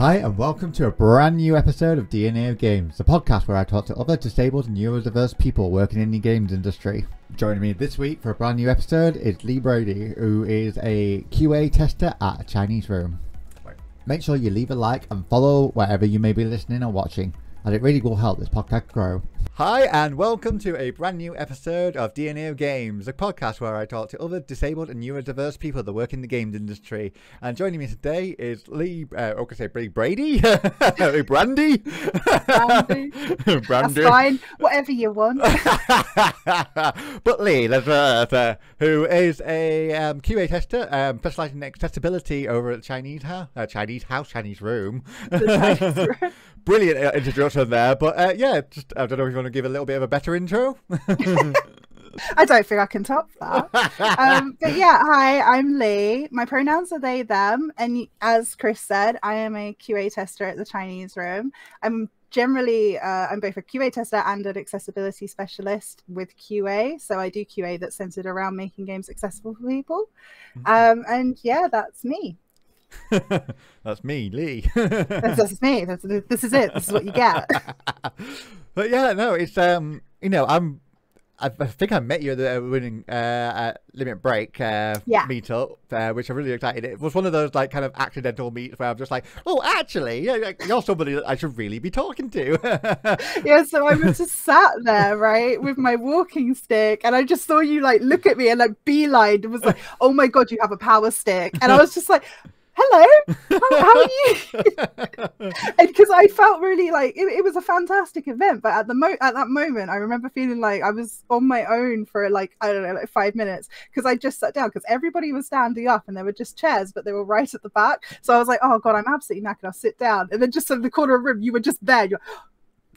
Hi and welcome to a brand new episode of DNA of Games, the podcast where I talk to other disabled and neurodiverse people working in the games industry. Joining me this week for a brand new episode is Brady, who is a QA tester at a Chinese room. Make sure you leave a like and follow wherever you may be listening or watching, as it really will help this podcast grow. Hi and welcome to a brand new episode of DNA of Games, a podcast where I talk to other disabled and neurodiverse people that work in the games industry. And joining me today is Brady? Brandy? Brandy. That's fine, whatever you want. But Lee, who is a QA tester, specialising in accessibility over at Chinese room. The Chinese room. Brilliant introduction there, but I don't know if you want to give a little bit of a better intro. I don't think I can top that. But yeah, hi, I'm Lee. My pronouns are they, them, and as Chris said, I am a QA tester at the Chinese room. I'm generally, I'm both a QA tester and an accessibility specialist with QA. So I do QA that's centered around making games accessible for people. And yeah, that's me. That's me, Lee. That's me. This is it. This is what you get. But yeah, no, it's I think I met you at the winning Limit Break meetup, which I'm really excited. It was one of those like kind of accidental meets where I'm just like, oh, actually, yeah, you're somebody that I should really be talking to. Yeah, so I was just sat there, right, with my walking stick, and I just saw you like look at me and like beeline and was like, oh my god, you have a power stick, and I was just like, hello, how are you? And because I felt really like it was a fantastic event, but at that moment I remember feeling like I was on my own for like, I don't know, like 5 minutes, because I just sat down because everybody was standing up and there were just chairs, but they were right at the back. So I was like, oh god, I'm absolutely knackered, I'll sit down. And then just in the corner of the room, you were just there, you're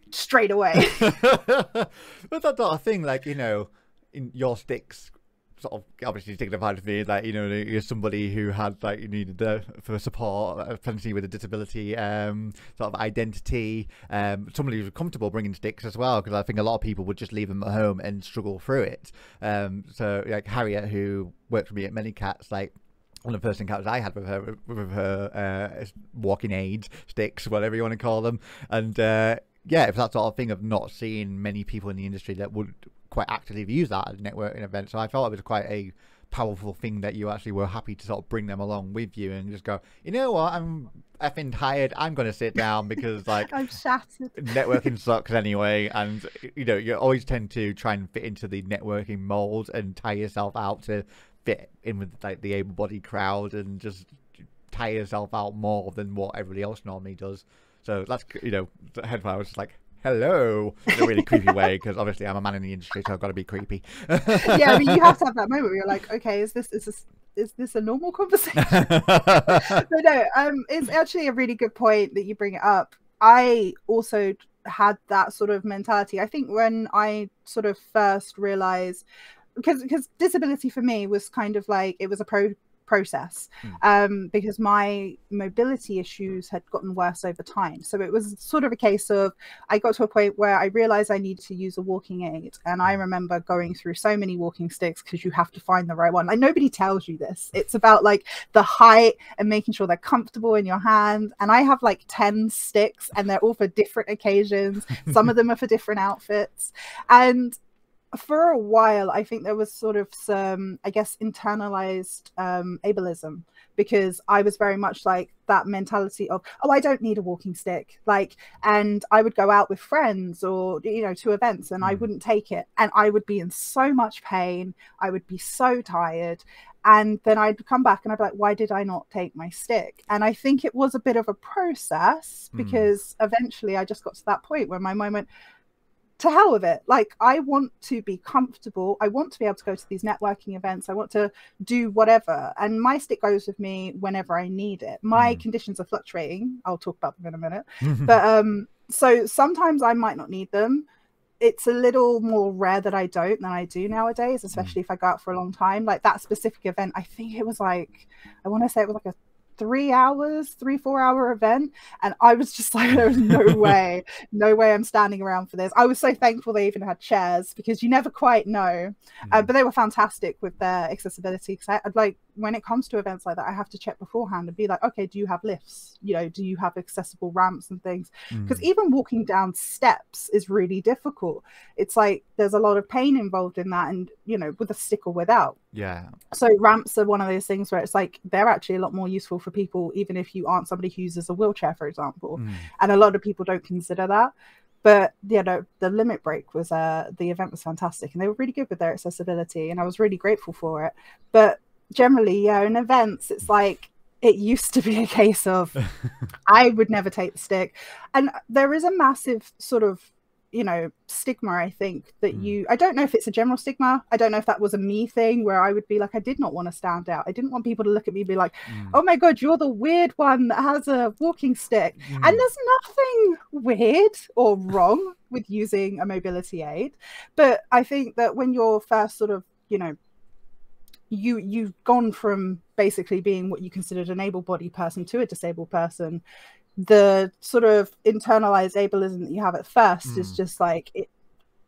straight away. But that sort of thing, like, you know, in your sticks sort of obviously signified to me that, you know, you're somebody who had like you needed for support, potentially with a disability sort of identity, somebody who's comfortable bringing sticks as well, because I think a lot of people would just leave them at home and struggle through it. So like Harriet, who worked for me at Many Cats, like one of the first encounters I had with her walking aids, sticks, whatever you want to call them, and yeah, if that sort of thing of not seeing many people in the industry that would quite actively use that as a networking event. So I felt it was quite a powerful thing that you actually were happy to sort of bring them along with you and just go, you know what, I'm effing tired, I'm going to sit down because like I'm shattered. Networking sucks anyway, and you know, you always tend to try and fit into the networking mold and tire yourself out to fit in with like the able-bodied crowd and just tire yourself out more than what everybody else normally does. So that's, you know, the headphone, I was just like, hello, in a really creepy way, because obviously I'm a man in the industry, so I've got to be creepy. Yeah, I mean, you have to have that moment where you're like, okay, is this a normal conversation? But no, it's actually a really good point that you bring it up. I also had that sort of mentality. I think when I sort of first realized, because disability for me was kind of like, it was a process, because my mobility issues had gotten worse over time. So it was sort of a case of, I got to a point where I realized I needed to use a walking aid, and I remember going through so many walking sticks because you have to find the right one. Like, nobody tells you this. It's about like the height and making sure they're comfortable in your hand, and I have like 10 sticks and they're all for different occasions. Some of them are for different outfits, and for a while I think there was sort of some, I guess, internalized ableism, because I was very much like that mentality of, oh, I don't need a walking stick, like, and I would go out with friends or, you know, to events, and I wouldn't take it, and I would be in so much pain, I would be so tired, and then I'd come back and I'd be like, why did I not take my stick? And I think it was a bit of a process, because eventually I just got to that point where my mind went, to hell with it. Like, I want to be comfortable. I want to be able to go to these networking events. I want to do whatever. And my stick goes with me whenever I need it. My conditions are fluctuating. I'll talk about them in a minute. But so sometimes I might not need them. It's a little more rare that I don't than I do nowadays, especially if I go out for a long time. Like that specific event, I think it was like, I want to say it was like a 3-4 hour event, and I was just like, there's no way I'm standing around for this. I was so thankful they even had chairs, because you never quite know. But they were fantastic with their accessibility, because I'd like when it comes to events like that, I have to check beforehand and be like, okay, do you have lifts? You know, do you have accessible ramps and things? Because even walking down steps is really difficult. It's like there's a lot of pain involved in that, and you know, with a stick or without. Yeah. So ramps are one of those things where it's like they're actually a lot more useful for people, even if you aren't somebody who uses a wheelchair, for example. And a lot of people don't consider that. But you know, the limit break was the event was fantastic, and they were really good with their accessibility, and I was really grateful for it. But generally, yeah, in events, it's like it used to be a case of I would never take the stick, and there is a massive sort of, you know, stigma, I think, that I don't know if it's a general stigma. I don't know if that was a me thing where I would be like, I did not want to stand out. I didn't want people to look at me and be like, oh my God, you're the weird one that has a walking stick. And there's nothing weird or wrong with using a mobility aid. But I think that when you're first sort of, you know, you've gone from basically being what you considered an able-bodied person to a disabled person, the sort of internalized ableism that you have at first is just like it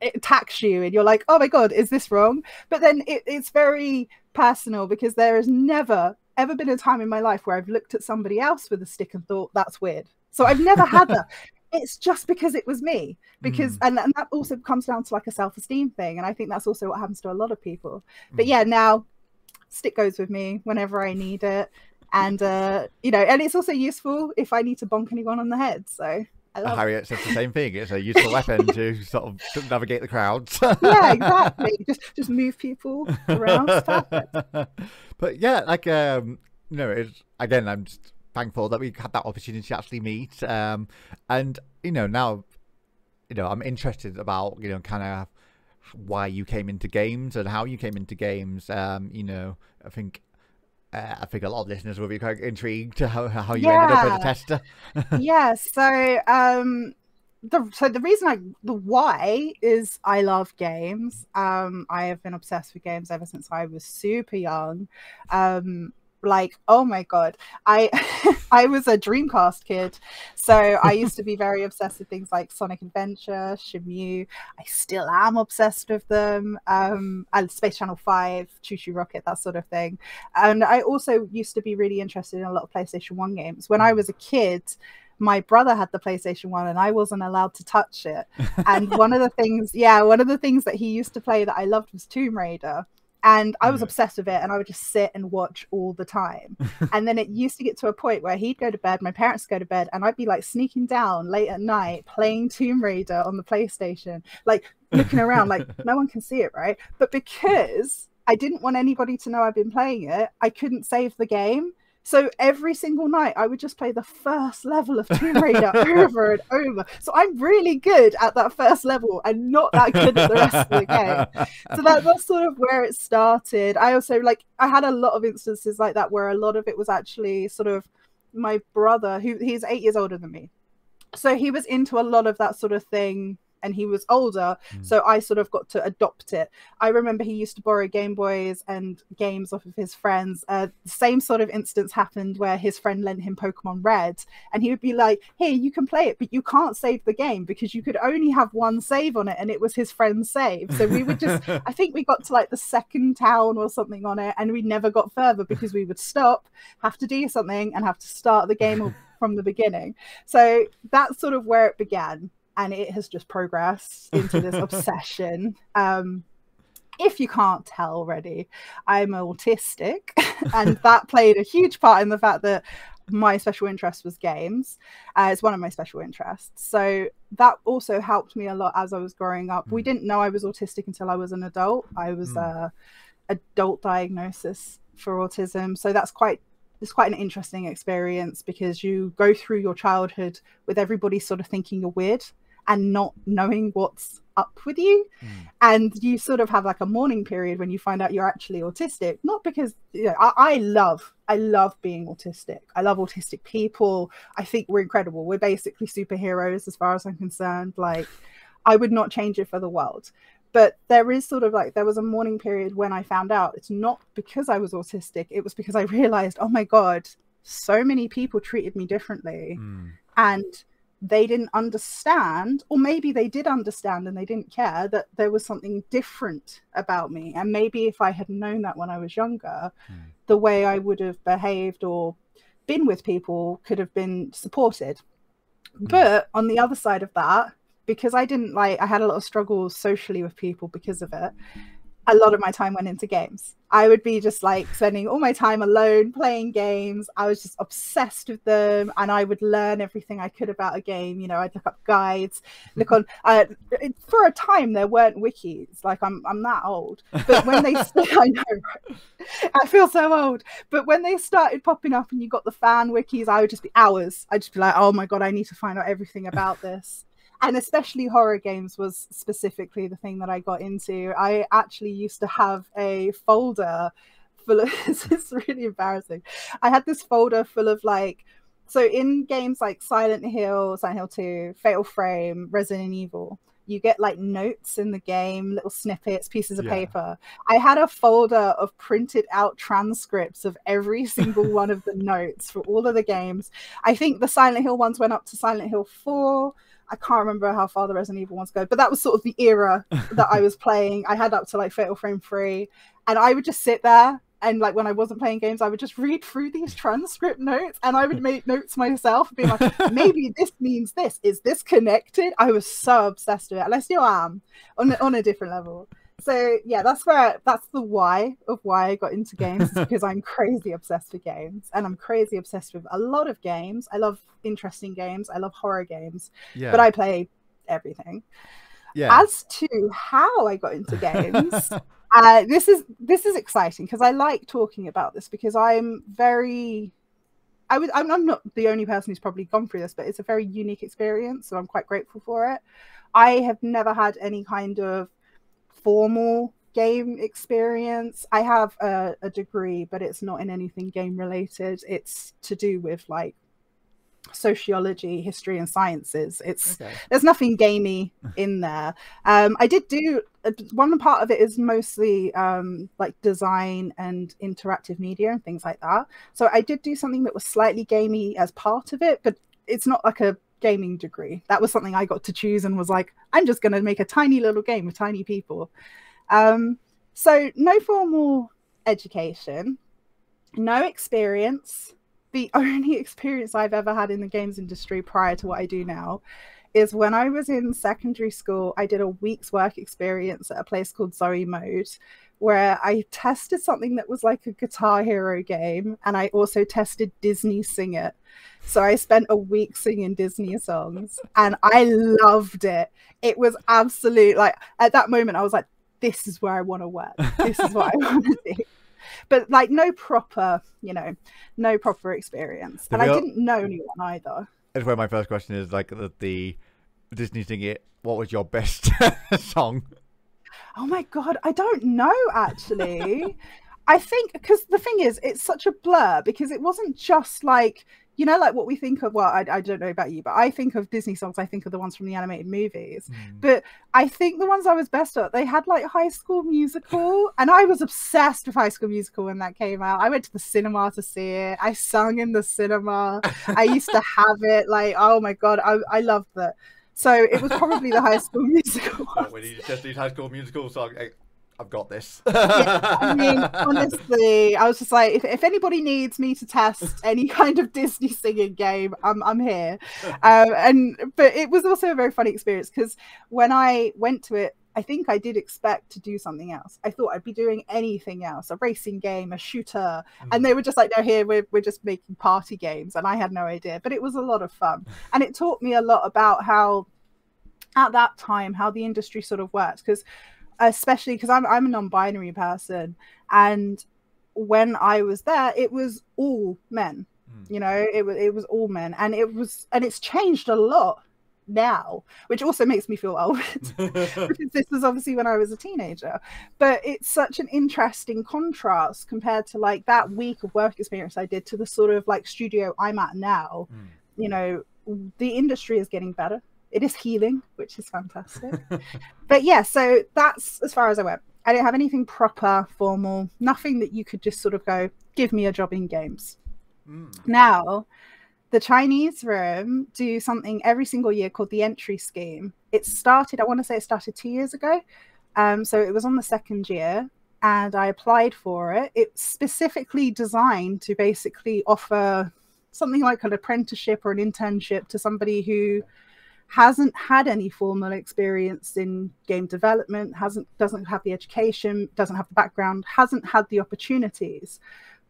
attacks you, and you're like, oh my God, is this wrong? But then it's very personal, because there has never ever been a time in my life where I've looked at somebody else with a stick and thought that's weird. So I've never had that. It's just because it was me, because and that also comes down to like a self-esteem thing, and I think that's also what happens to a lot of people. But yeah, now stick goes with me whenever I need it. And you know, and it's also useful if I need to bonk anyone on the head. So Harriet says the same thing. It's a useful weapon to sort of navigate the crowds. Yeah, exactly. Just move people around. It's perfect. But yeah, like you know, it's, again, I'm just thankful that we had that opportunity to actually meet. And you know, now, you know, I'm interested about, you know, kind of why you came into games and how you came into games. You know, I think a lot of listeners will be quite intrigued to how you ended up as a tester. Yeah, so the reason the why is I love games. I have been obsessed with games ever since I was super young. Like, oh my God, I I was a Dreamcast kid, so I used to be very obsessed with things like Sonic Adventure, Shimu. I still am obsessed with them, and Space Channel 5, Choo Choo Rocket, that sort of thing. And I also used to be really interested in a lot of PlayStation 1 games. When I was a kid, my brother had the PlayStation 1 and I wasn't allowed to touch it. And one of the things that he used to play that I loved was Tomb Raider. And I was obsessed with it, and I would just sit and watch all the time. And then it used to get to a point where he'd go to bed, my parents go to bed, and I'd be like sneaking down late at night playing Tomb Raider on the PlayStation, like looking around like no one can see it, right? But because I didn't want anybody to know I'd been playing it, I couldn't save the game. So every single night I would just play the first level of Tomb Raider over and over. So I'm really good at that first level and not that good at the rest of the game. So that's sort of where it started. I also, like, I had a lot of instances like that where a lot of it was actually sort of my brother, he's 8 years older than me. So he was into a lot of that sort of thing, and he was older, so I sort of got to adopt it. I remember he used to borrow Game Boys and games off of his friends. The same sort of instance happened where his friend lent him Pokemon Red, and he would be like, hey, you can play it, but you can't save the game because you could only have one save on it, and it was his friend's save. So we would just, I think we got to like the second town or something on it, and we never got further because we would stop, have to do something, and have to start the game from the beginning. So that's sort of where it began. And it has just progressed into this obsession. If you can't tell already, I'm autistic, and that played a huge part in the fact that my special interest was games. It's one of my special interests. So that also helped me a lot as I was growing up. We didn't know I was autistic until I was an adult. I was adult diagnosis for autism. So it's quite an interesting experience, because you go through your childhood with everybody sort of thinking you're weird and not knowing what's up with you. And you sort of have like a mourning period when you find out you're actually autistic. Not because, you know, I love being autistic. I love autistic people. I think we're incredible. We're basically superheroes as far as I'm concerned. Like, I would not change it for the world. But there is sort of like, there was a mourning period when I found out it's not because I was autistic. It was because I realized, oh my God, so many people treated me differently. And they didn't understand, or maybe they did understand and they didn't care, that there was something different about me. And maybe if I had known that when I was younger, the way I would have behaved or been with people could have been supported. But on the other side of that, because I had a lot of struggles socially with people because of it, a lot of my time went into games. I would be just like spending all my time alone playing games. I was just obsessed with them, and I would learn everything I could about a game. You know, I'd look up guides, look on. For a time, there weren't wikis. Like I'm that old. But when they, I know, right? I feel so old. But when they started popping up, and you got the fan wikis, I would just be hours. I'd just be like, oh my god, I need to find out everything about this. And especially horror games was specifically the thing that I got into. I actually used to have a folder full of, this is really embarrassing. I had this folder full of like, so in games like Silent Hill 2, Fatal Frame, Resident Evil, you get like notes in the game, little snippets, pieces of paper. I had a folder of printed out transcripts of every single one of the notes for all of the games. I think the Silent Hill ones went up to Silent Hill 4. I can't remember how far the Resident Evil ones go, but that was sort of the era that I was playing. I had up to like Fatal Frame 3, and I would just sit there and like when I wasn't playing games, I would just read through these transcript notes, and I would make notes myself, being like, maybe this means this. Is this connected? I was so obsessed with it, and I still am on a different level. So yeah, that's the why of why I got into games, is because I'm crazy obsessed with games, and I'm crazy obsessed with a lot of games. I love interesting games. I love horror games, but I play everything. As to how I got into games, this is exciting because I like talking about this, because I'm not the only person who's probably gone through this, but it's a very unique experience, so I'm quite grateful for it. I have never had any kind of formal game experience. I have a degree, but it's not in anything game related. It's to do with like sociology, history, and sciences. There's nothing gamey in there. I did do one part of it is mostly like design and interactive media and things like that. So I did do something that was slightly gamey as part of it, but it's not like a gaming degree. That was something I got to choose and was like, I'm just going to make a tiny little game with tiny people. So no formal education, no experience. The only experience I've ever had in the games industry prior to what I do now is when I was in secondary school. I did a week's work experience at a place called Zoe Mode, where I tested something that was like a Guitar Hero game, and I also tested Disney Sing It. So I spent a week singing Disney songs, and I loved it. It was absolute, like, at that moment I was like, this is where I want to work. This is what I want to do. But like no proper experience. And I didn't know anyone either. That's where my first question is, like, the Disney Sing It, what was your best song? Oh my god, I don't know actually. I think because the thing is, it's such a blur, because it wasn't just like, you know, like what we think of. Well, I don't know about you, but I think of Disney songs, I think of the ones from the animated movies. But I think the ones I was best at, they had like High School Musical, and I was obsessed with High School Musical when that came out. I went to the cinema to see it. I sung in the cinema. I used to have it. Like, oh my god, I loved that. So it was probably the High School Musical. When you test these High School Musical songs, I've got this. Yeah, I mean, honestly, I was just like, if anybody needs me to test any kind of Disney singing game, I'm here. But it was also a very funny experience, because when I went to it, I think I did expect to do something else. I thought I'd be doing anything else, a racing game, a shooter. And they were just like, no, here, we're just making party games. And I had no idea, but it was a lot of fun. And it taught me a lot about how, at that time, how the industry sort of works. Because especially because I'm a non-binary person, and when I was there, it was all men. You know, it was all men, and it's changed a lot now, which also makes me feel old because this was obviously when I was a teenager. But it's such an interesting contrast compared to like that week of work experience I did to the sort of like studio I'm at now. You know, the industry is getting better. It is healing, which is fantastic. But yeah, so that's as far as I went. I didn't have anything proper, formal, nothing that you could just sort of go, give me a job in games. Now, the Chinese room do something every single year called the entry scheme. It started, I want to say it started 2 years ago. So it was on the second year. and I applied for it. It's specifically designed to basically offer something like an apprenticeship or an internship to somebody who hasn't had any formal experience in game development, doesn't have the education, doesn't have the background, hasn't had the opportunities.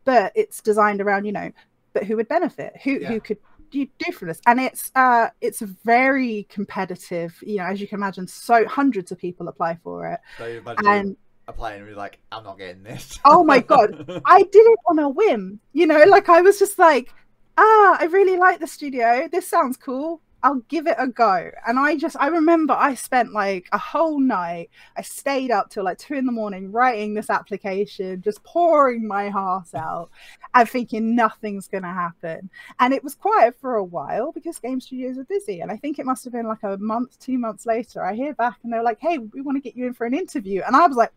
But it's designed around, you know, but who would benefit? Who could you do for this? And it's very competitive, you know, as you can imagine. So hundreds of people apply for it. So you imagine applying and be like, I'm not getting this. Oh my god, I did it on a whim, you know, like I was just like, I really like the studio, this sounds cool, I'll give it a go. And I remember I spent like a whole night, I stayed up till like 2 a.m. writing this application, just pouring my heart out and thinking nothing's gonna happen. And it was quiet for a while because game studios are busy. And I think it must have been like a month, 2 months later, I hear back and they're like, hey, we want to get you in for an interview. And I was like,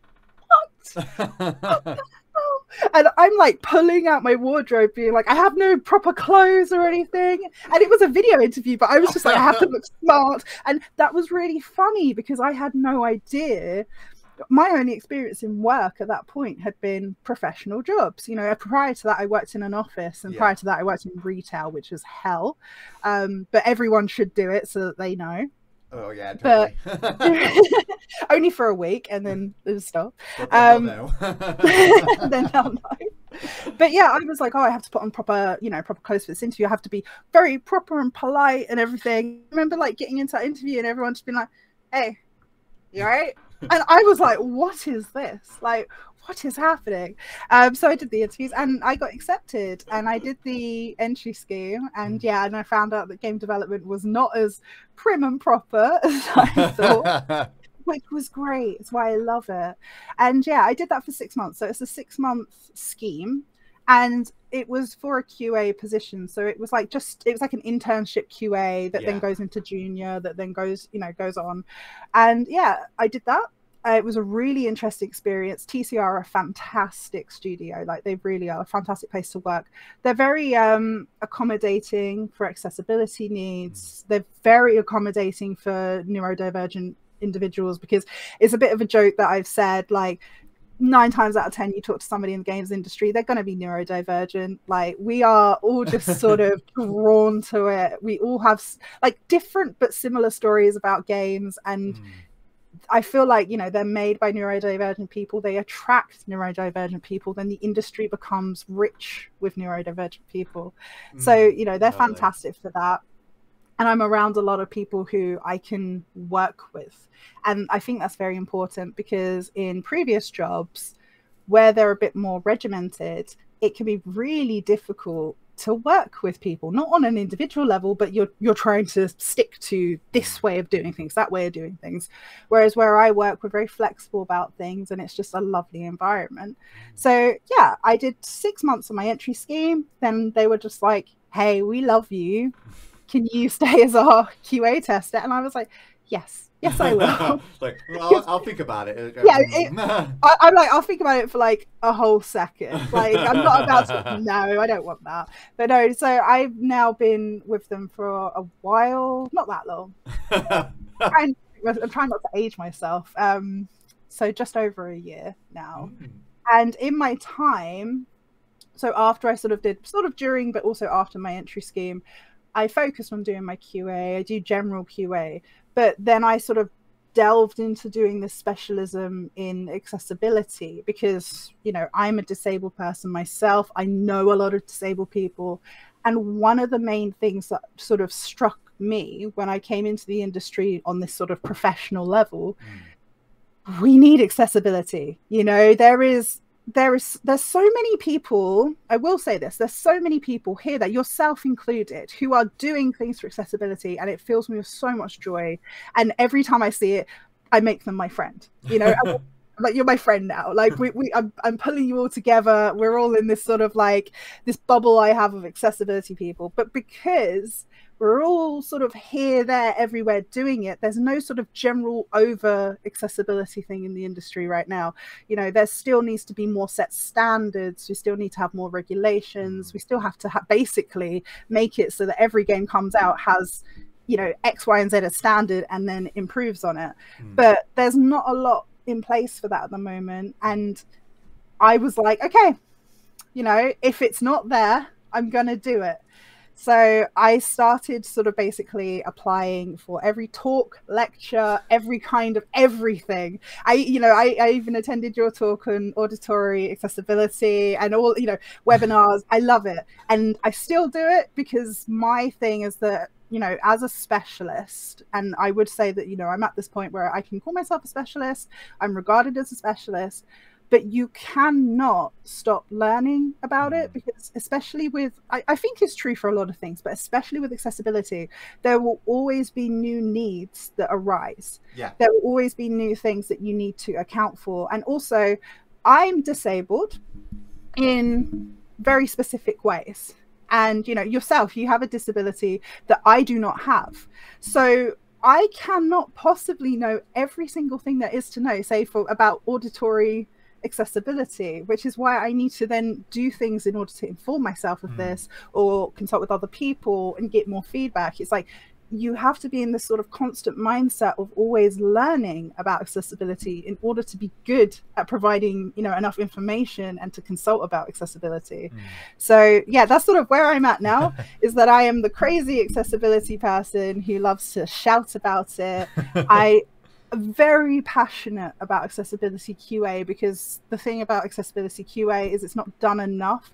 what? And I'm like pulling out my wardrobe being like, I have no proper clothes or anything. And it was a video interview, but I was just like, I have to look smart. And that was really funny because I had no idea. My only experience in work at that point had been professional jobs. You know, prior to that, I worked in an office, and prior to that, I worked in retail, which is hell. But everyone should do it so that they know. Oh yeah, totally. But only for a week, and then it'll stop. Then they'll know. Then they'll know. But yeah, I was like, oh, I have to put on proper, you know, proper clothes for this interview. I have to be very proper and polite and everything. I remember like getting into that interview and everyone just being like, hey, you all right? And I was like, what is this? Like, what is happening? So I did the interviews and I got accepted, and I did the entry scheme, and and I found out that game development was not as prim and proper as I thought, which was great. It's why I love it. And yeah, I did that for 6 months. So it's a 6-month scheme, and it was for a QA position. So it was like an internship QA that then goes into junior, that then goes on. And yeah, I did that. It was a really interesting experience. TCR are a fantastic studio. Like, they really are a fantastic place to work. They're very accommodating for accessibility needs. They're very accommodating for neurodivergent individuals, because it's a bit of a joke that I've said, like, 9 times out of 10 you talk to somebody in the games industry, they're going to be neurodivergent. Like, we are all just sort of drawn to it. We all have like different but similar stories about games, and I feel like, you know, they're made by neurodivergent people, they attract neurodivergent people, then the industry becomes rich with neurodivergent people. So, you know, they're fantastic for that. And I'm around a lot of people who I can work with. And I think that's very important, because in previous jobs where they're a bit more regimented, it can be really difficult to work with people, not on an individual level, but you're trying to stick to this way of doing things, that way of doing things. Whereas where I work, we're very flexible about things, and it's just a lovely environment. So yeah, I did 6 months on my entry scheme. Then they were just like, hey, we love you. Can you stay as our QA tester? And I was like, yes, I will. Like, well, I'll think about it. Yeah, I'm like, I'll think about it for like a whole second. Like, I'm not about to, no, I don't want that. But no, so I've now been with them for a while, not that long. I'm trying not to age myself. So just over a year now. And in my time, so after I sort of during, but also after my entry scheme, I focused on doing my QA. I do general QA, but then I sort of delved into doing this specialism in accessibility, because, you know, I'm a disabled person myself. I know a lot of disabled people. And one of the main things that sort of struck me when I came into the industry on this sort of professional level, we need accessibility. You know, there's so many people, I will say this, there's so many people here, that yourself included, who are doing things for accessibility, and it fills me with so much joy. And every time I see it, I make them my friend. You know, I'm like, you're my friend now. Like, I'm pulling you all together. We're all in this sort of like this bubble I have of accessibility people. But because we're all sort of here, there, everywhere doing it, there's no sort of general over accessibility thing in the industry right now. You know, there still needs to be more set standards. We still need to have more regulations. We still have to basically make it so that every game comes out has, you know, X, Y, and Z as standard, and then improves on it. But there's not a lot in place for that at the moment. And I was like, okay, if it's not there, I'm gonna do it. So I started sort of basically applying for every talk, lecture, every kind of everything. I even attended your talk on auditory accessibility and all, webinars. I love it. And I still do it because my thing is that, as a specialist, and I would say that, I'm at this point where I can call myself a specialist. I'm regarded as a specialist. But you cannot stop learning about it, because especially with, I think it's true for a lot of things, but especially with accessibility, there will always be new needs that arise. Yeah. There will always be new things that you need to account for. And also, I'm disabled in very specific ways. And, yourself, you have a disability that I do not have. So I cannot possibly know every single thing there is to know, say, about auditory accessibility, which is why I need to then do things in order to inform myself of this, or consult with other people and get more feedback. It's like you have to be in this sort of constant mindset of always learning about accessibility in order to be good at providing, enough information and to consult about accessibility. So yeah, that's sort of where I'm at now, is that I am the crazy accessibility person who loves to shout about it. Very passionate about accessibility QA, because the thing about accessibility QA is it's not done enough.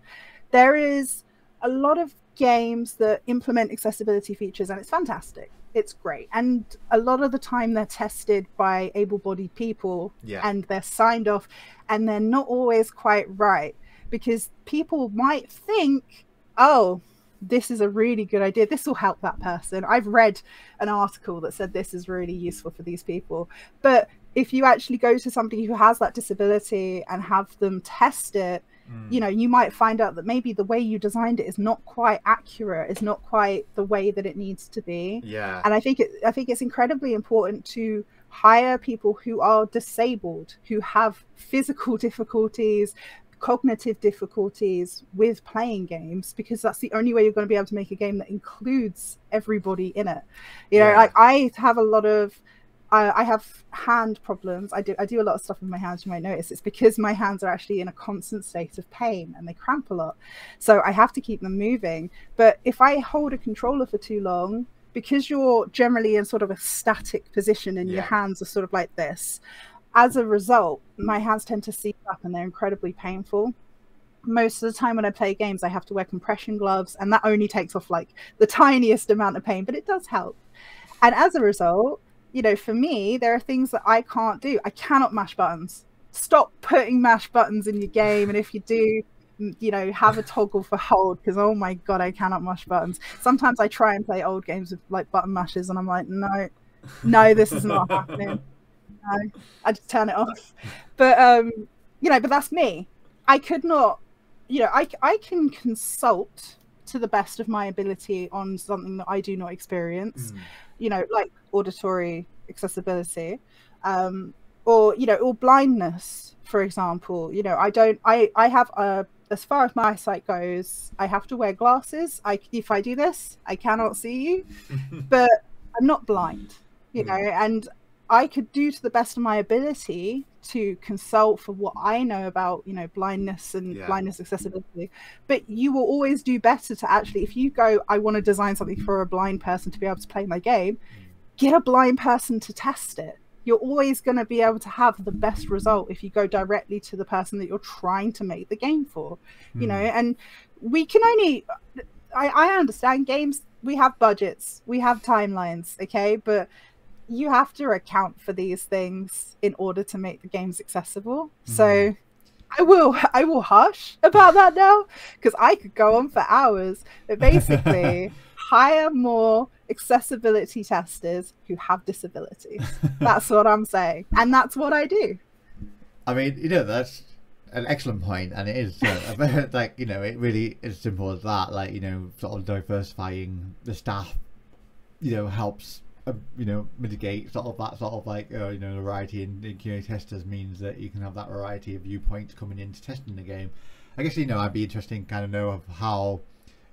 There is a lot of games that implement accessibility features, and it's fantastic. It's great. And a lot of the time they're tested by able-bodied people, and they're signed off, and they're not always quite right, because people might think, oh, this is a really good idea, this will help that person. I've read an article that said this is really useful for these people. But if you actually go to somebody who has that disability and have them test it, you might find out that maybe the way you designed it is not quite accurate, is not quite the way that it needs to be. And I think it's incredibly important to hire people who are disabled, who have physical difficulties, cognitive difficulties with playing games, because that's the only way you're going to be able to make a game that includes everybody in it. Like I have a lot of I have hand problems. I do a lot of stuff with my hands. You might notice it's because my hands are actually in a constant state of pain and they cramp a lot, so I have to keep them moving. But if I hold a controller for too long, because you're generally in sort of a static position and your hands are sort of like this, as a result, my hands tend to seize up and they're incredibly painful. Most of the time when I play games, I have to wear compression gloves, and that only takes off like the tiniest amount of pain, but it does help. And as a result, for me, there are things that I can't do. I cannot mash buttons. Stop putting mash buttons in your game. And if you do, have a toggle for hold, because oh my God, I cannot mash buttons. Sometimes I try and play old games with like button mashes and I'm like, no, this is not happening. No, I just turn it off. But but that's me. I could not, I can consult to the best of my ability on something that I do not experience, like auditory accessibility, or blindness, for example. I have as far as my eyesight goes, I have to wear glasses. If I do this, I cannot see you, but I'm not blind, and I could do to the best of my ability to consult for what I know about, blindness and blindness accessibility. But you will always do better to actually, if you go, I want to design something for a blind person to be able to play my game, get a blind person to test it. You're always going to be able to have the best result if you go directly to the person that you're trying to make the game for, and we can only, I understand games, we have budgets, we have timelines, okay, but you have to account for these things in order to make the games accessible. So I will hush about that now, because I could go on for hours. But basically, hire more accessibility testers who have disabilities. That's what I'm saying, and that's what I do. I mean, that's an excellent point, and it is like it really is simple as that. Like sort of diversifying the staff, helps. Mitigate sort of that sort of like the variety in QA testers means that you can have that variety of viewpoints coming into testing the game. I guess I'd be interested to kind of know of how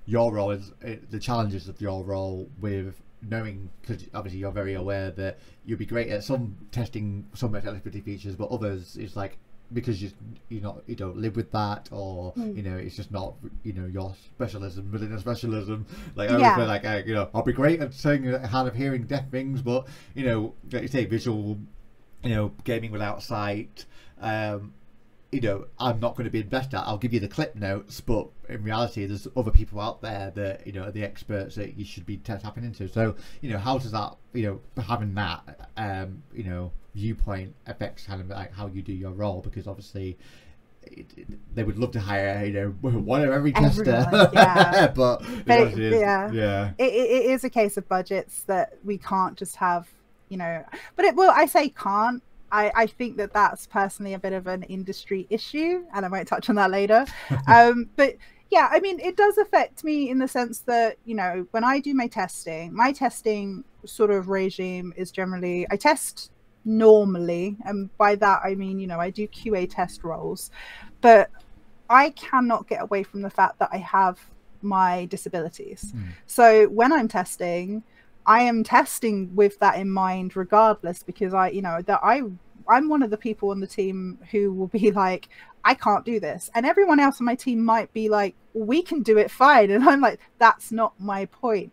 your role is, the challenges of your role with knowing, because obviously you're very aware that you'd be great at some testing some accessibility features, but others is like because you don't live with that, or it's just not your specialism within a specialism. Like I always feel like I'll be great at saying hard of hearing deaf things, but like you say, visual, gaming without sight. I'm not going to be the best at. I'll give you the clip notes, but in reality, there's other people out there that are the experts that you should be tapping into. So how does that having that viewpoint affects kind of like how you do your role? Because obviously they would love to hire one of every tester, but it is a case of budgets that we can't just have, but I say can't. I think that that's personally a bit of an industry issue, and I might touch on that later. But yeah, I mean, it does affect me in the sense that, when I do my testing sort of regime is generally, I test normally, and by that I mean, I do QA test roles, but I cannot get away from the fact that I have my disabilities. So when I'm testing, I am testing with that in mind regardless, because I'm one of the people on the team who will be like, I can't do this, and everyone else on my team might be like, we can do it fine, and I'm like, that's not my point.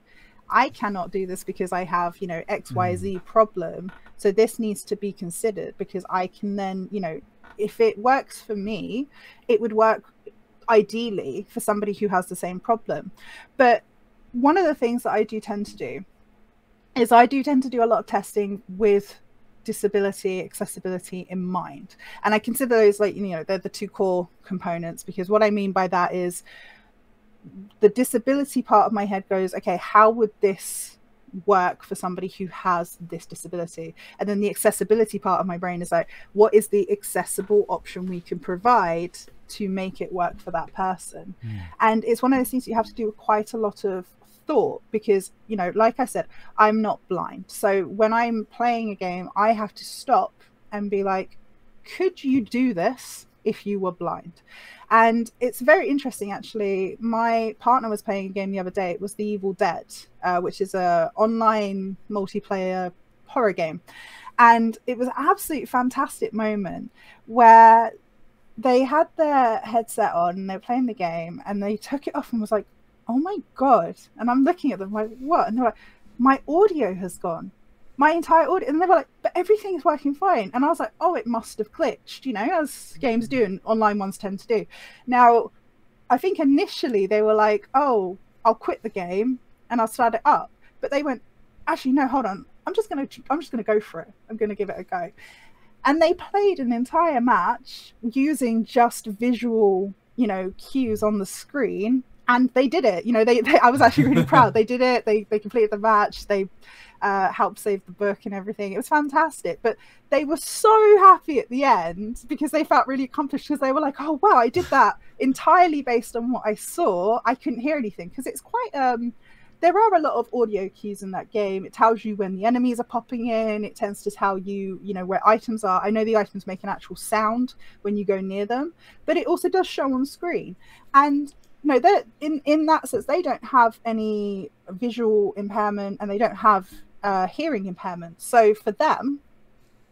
I cannot do this because I have XYZ problem, so this needs to be considered, because I can then if it works for me, it would work ideally for somebody who has the same problem. But one of the things that I do tend to do is I do tend to do a lot of testing with disability, accessibility in mind. And I consider those like, they're the two core components, because what I mean by that is the disability part of my head goes, okay, how would this work for somebody who has this disability? And then the accessibility part of my brain is like, what is the accessible option we can provide to make it work for that person? And it's one of those things you have to do quite a lot of thought, because like I said, I'm not blind, so when I'm playing a game I have to stop and be like, could you do this if you were blind? And it's very interesting, actually. My partner was playing a game the other day. It was The Evil Dead, which is a online multiplayer horror game, and it was an absolutely fantastic moment where they had their headset on and they were playing the game, and they took it off and was like, oh my god. And I'm looking at them like, what? And they're like, my audio has gone, my entire audio. And they were like, but everything is working fine. And I was like, oh, it must have glitched, as games do and online ones tend to do. Now I think initially they were like, oh, I'll quit the game and I'll start it up, but they went, actually no, hold on, I'm just gonna go for it, I'm gonna give it a go. And they played an entire match using just visual cues on the screen, and they did it. I was actually really proud. They did it. They completed the match. They helped save the book and everything. It was fantastic. But they were so happy at the end because they felt really accomplished, because they were like, oh wow, I did that entirely based on what I saw. I couldn't hear anything because it's quite there are a lot of audio cues in that game. It tells you when the enemies are popping in. It tends to tell you, where items are. I know the items make an actual sound when you go near them, but it also does show on screen. And they're in that sense, they don't have any visual impairment and they don't have hearing impairment. So for them,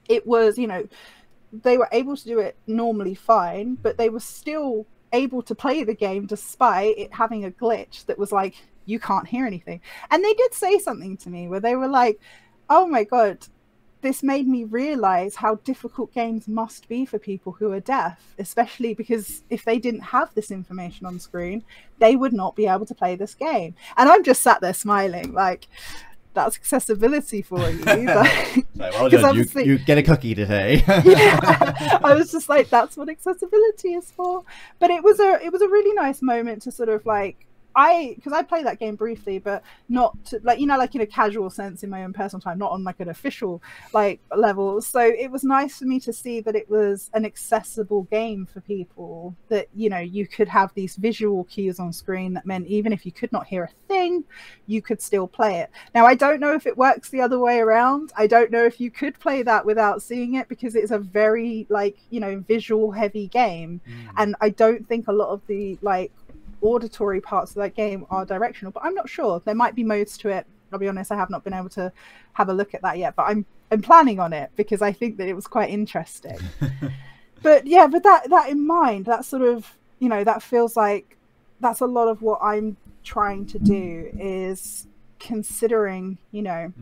it was, they were able to do it normally fine, but they were still able to play the game despite it having a glitch that was like, you can't hear anything. And they did say something to me where they were like, oh my god, this made me realize how difficult games must be for people who are deaf, especially because if they didn't have this information on screen, they would not be able to play this game. And I'm just sat there smiling like, that's accessibility for you. Like, well done. You get a cookie today. Yeah, I was just like, that's what accessibility is for. But it was a really nice moment to sort of like, because I played that game briefly, but not to, like, like in a casual sense in my own personal time, not on like an official like level. So it was nice for me to see that it was an accessible game for people, that you could have these visual cues on screen that meant even if you could not hear a thing, you could still play it. Now I don't know if it works the other way around. I don't know if you could play that without seeing it, because it's a very like visual heavy game, and I don't think a lot of the like auditory parts of that game are directional, but I'm not sure. There might be modes to it. I'll be honest, I have not been able to have a look at that yet, but I'm planning on it because I think that it was quite interesting. But yeah, but that in mind, that sort of, you know, that feels like that's a lot of what I'm trying to do, is considering, you know,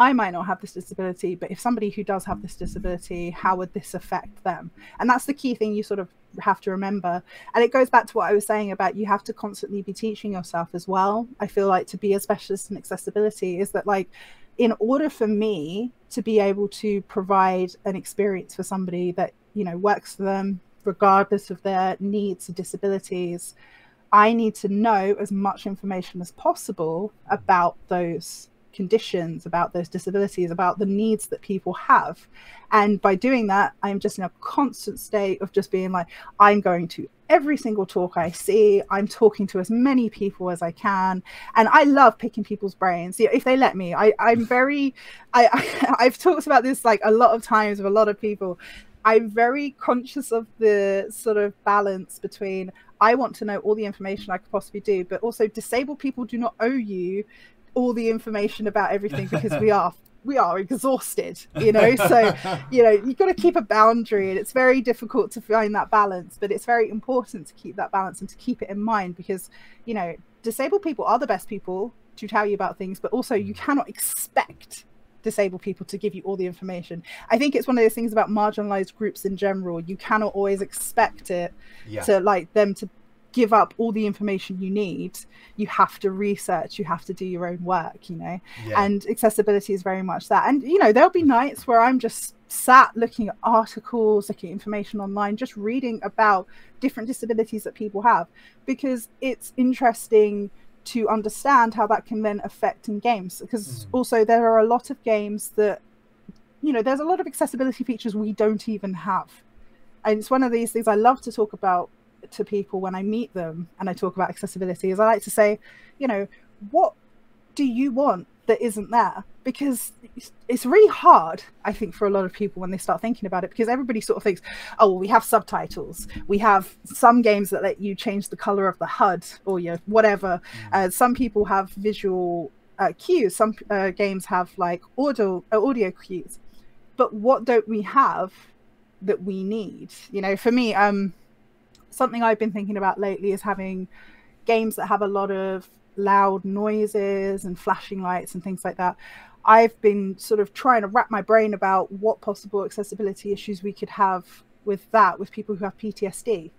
I might not have this disability, but if somebody who does have this disability, how would this affect them? And that's the key thing you sort of have to remember. And it goes back to what I was saying about, you have to constantly be teaching yourself as well. I feel like, to be a specialist in accessibility, is that, like, in order for me to be able to provide an experience for somebody that, you know, works for them, regardless of their needs and disabilities, I need to know as much information as possible about those conditions, about those disabilities, about the needs that people have. And by doing that, I'm just in a constant state of just being like, I'm going to every single talk I see, I'm talking to as many people as I can. And I love picking people's brains, if they let me. I'm very, I've talked about this like a lot of times with a lot of people. I'm very conscious of the sort of balance between, I want to know all the information I could possibly do, but also disabled people do not owe you all the information about everything, because we are exhausted, you know. So, you know, you've got to keep a boundary, and it's very difficult to find that balance, but it's very important to keep that balance and to keep it in mind, because, you know, disabled people are the best people to tell you about things, but also you cannot expect disabled people to give you all the information. I think it's one of those things about marginalized groups in general. You cannot always expect it to, like, them to give up all the information you need. You have to research, you have to do your own work, you know. And accessibility is very much that. And, you know, there'll be nights where I'm just sat looking at articles, looking at information online, just reading about different disabilities that people have, because it's interesting to understand how that can then affect in games. Because also there are a lot of games that, you know, there's a lot of accessibility features we don't even have. And it's one of these things I love to talk about to people when I meet them and I talk about accessibility, is I like to say, you know, what do you want that isn't there? Because it's really hard, I think, for a lot of people when they start thinking about it, because everybody sort of thinks, oh, well, we have subtitles, we have some games that let you change the color of the HUD, or, you know, whatever. Some people have visual cues, some games have like audio cues, but what don't we have that we need? You know, for me, something I've been thinking about lately is having games that have a lot of loud noises and flashing lights and things like that. I've been sort of trying to wrap my brain about what possible accessibility issues we could have with that, with people who have PTSD.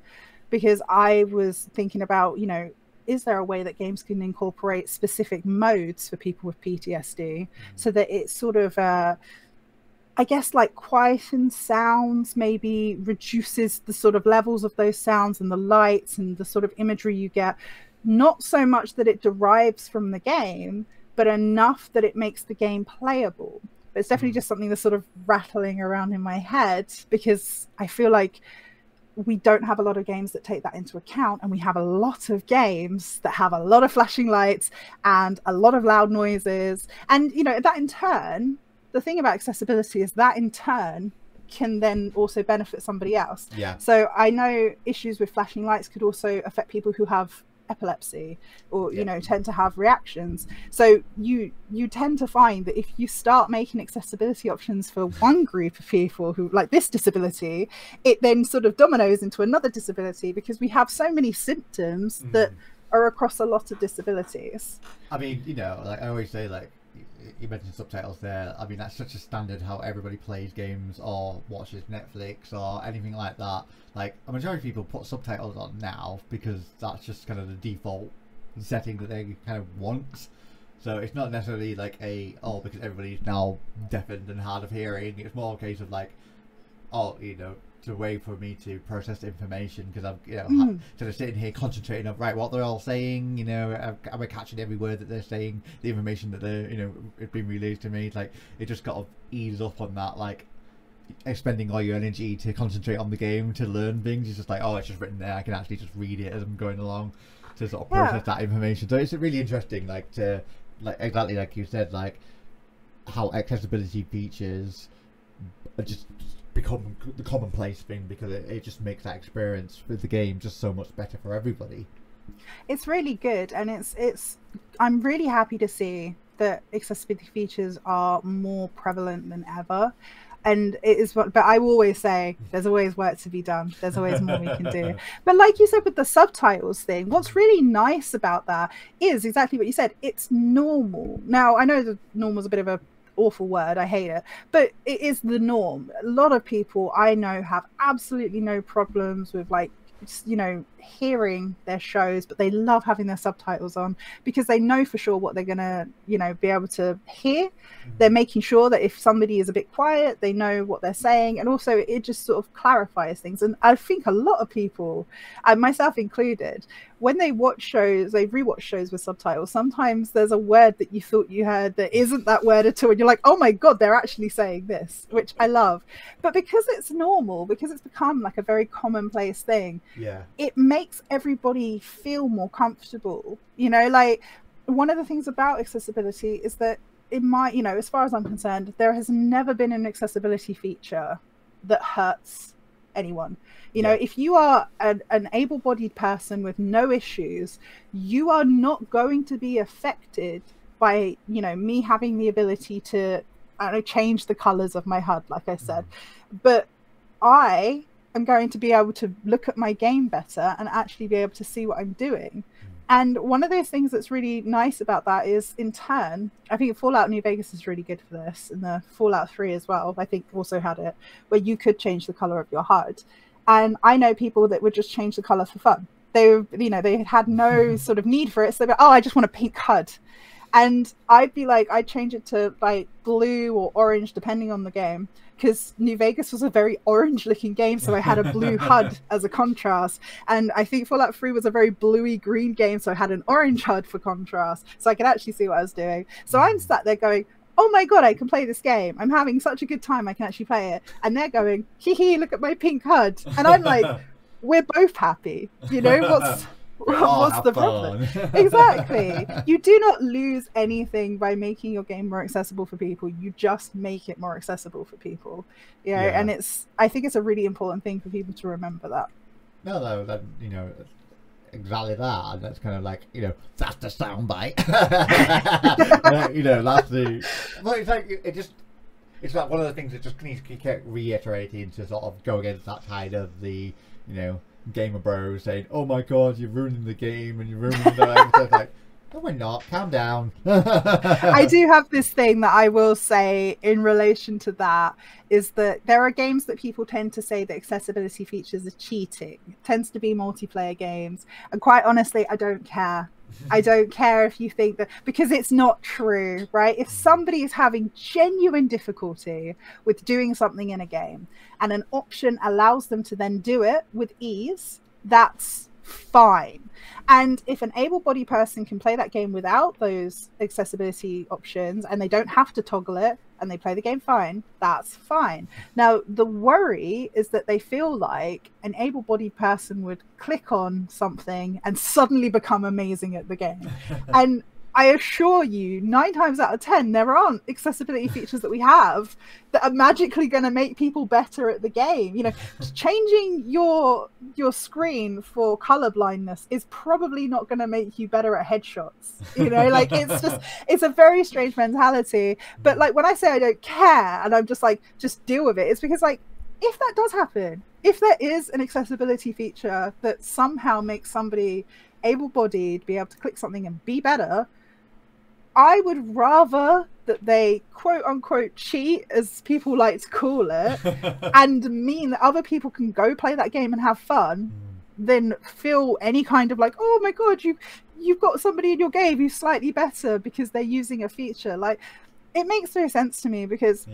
Because I was thinking about, you know, is there a way that games can incorporate specific modes for people with PTSD so that it sort of, I guess, like, quietens sounds, maybe reduces the sort of levels of those sounds and the lights and the sort of imagery you get. Not so much that it derives from the game, but enough that it makes the game playable. But it's definitely just something that's sort of rattling around in my head, because I feel like we don't have a lot of games that take that into account, and we have a lot of games that have a lot of flashing lights and a lot of loud noises. And, you know, that in turn, the thing about accessibility is that in turn can then also benefit somebody else. So I know issues with flashing lights could also affect people who have epilepsy, or, you know, tend to have reactions. So you tend to find that if you start making accessibility options for one group of people who like this disability, it then sort of dominoes into another disability, because we have so many symptoms that are across a lot of disabilities. I mean, you know, like I always say, like, you mentioned subtitles there. I mean, that's such a standard how everybody plays games or watches Netflix or anything like that. Like, a majority of people put subtitles on now because that's just kind of the default setting that they kind of want. So it's not necessarily like because everybody's now deafened and hard of hearing. It's more a case of like, oh, you know, to wait for me to process the information, because I'm, you know, sort of sitting here concentrating on, right, what they're all saying, you know, am I catching every word that they're saying, the information that they're, you know, it's been relayed to me. Like, it just got to ease up on that, like, expending all your energy to concentrate on the game to learn things. It's just like, oh, it's just written there, I can actually just read it as I'm going along to sort of process that information. So it's really interesting, like, to, like, exactly like you said, like, how accessibility features are just become the commonplace thing, because it just makes that experience with the game just so much better for everybody. It's really good, and it's I'm really happy to see that accessibility features are more prevalent than ever. And it is what, but I will always say there's always work to be done. There's always more we can do. But like you said with the subtitles thing, what's really nice about that is exactly what you said. It's normal. Now, I know that normal is a bit of a awful word, I hate it, but it is the norm. A lot of people I know have absolutely no problems with, like, you know, hearing their shows, but they love having their subtitles on because they know for sure what they're gonna, you know, be able to hear. They're making sure that if somebody is a bit quiet, they know what they're saying, and also it just sort of clarifies things. And I think a lot of people, and myself included, when they watch shows, they rewatch shows with subtitles, sometimes there's a word that you thought you heard that isn't that word at all, and you're like, oh my god, they're actually saying this, which I love. But because it's normal, because it's become like a very commonplace thing, yeah, it makes everybody feel more comfortable. You know, like, one of the things about accessibility is that, in my, you know, as far as I'm concerned, there has never been an accessibility feature that hurts anyone. You know, if you are an able-bodied person with no issues, you are not going to be affected by, you know, me having the ability to, I don't know, change the colors of my HUD, like I said. But I am going to be able to look at my game better and actually be able to see what I'm doing. And one of those things that's really nice about that is, in turn, I think Fallout New Vegas is really good for this, and the Fallout 3 as well, I think, also had it, where you could change the color of your HUD. And I know people that would just change the color for fun. They, you know, they had no sort of need for it, so they'd be, oh, I just want a pink HUD. And I'd be like, I'd change it to like blue or orange, depending on the game, because New Vegas was a very orange looking game, so I had a blue HUD as a contrast. And I think Fallout 3 was a very bluey green game, so I had an orange HUD for contrast, so I could actually see what I was doing. So I'm sat there going, oh my god, I can play this game. I'm having such a good time, I can actually play it. And they're going, hee hee, look at my pink HUD. And I'm like, we're both happy. You know, what's the problem? Exactly. You do not lose anything by making your game more accessible for people. You just make it more accessible for people. You know, and I think it's a really important thing for people to remember that. No, that, you know, exactly that. And that's kind of like, you know, that's the soundbite. You know, that's the. Well, it's like it's like one of the things that just needs to keep reiterating to sort of go against that tide of the, you know, gamer bros saying, oh my god, you're ruining the game and you're ruining the so it's like, no, we're not, calm down. I do have this thing that I will say in relation to that, is that there are games that people tend to say that accessibility features are cheating. It tends to be multiplayer games, and quite honestly, I don't care. I don't care if you think that, because it's not true, right? If somebody is having genuine difficulty with doing something in a game and an option allows them to then do it with ease, that's fine. And if an able-bodied person can play that game without those accessibility options and they don't have to toggle it and they play the game fine, that's fine. Now, the worry is that they feel like an able-bodied person would click on something and suddenly become amazing at the game. And I assure you, 9 times out of 10, there aren't accessibility features that we have that are magically going to make people better at the game. You know, changing your screen for color blindness is probably not going to make you better at headshots. You know, like, it's a very strange mentality. But like, when I say I don't care and I'm just like, just deal with it, it's because, like, if that does happen, if there is an accessibility feature that somehow makes somebody able-bodied be able to click something and be better, I would rather that they quote unquote cheat, as people like to call it, and mean that other people can go play that game and have fun, than feel any kind of like, oh my god, you've got somebody in your game who's slightly better because they're using a feature. Like, it makes no sense to me, because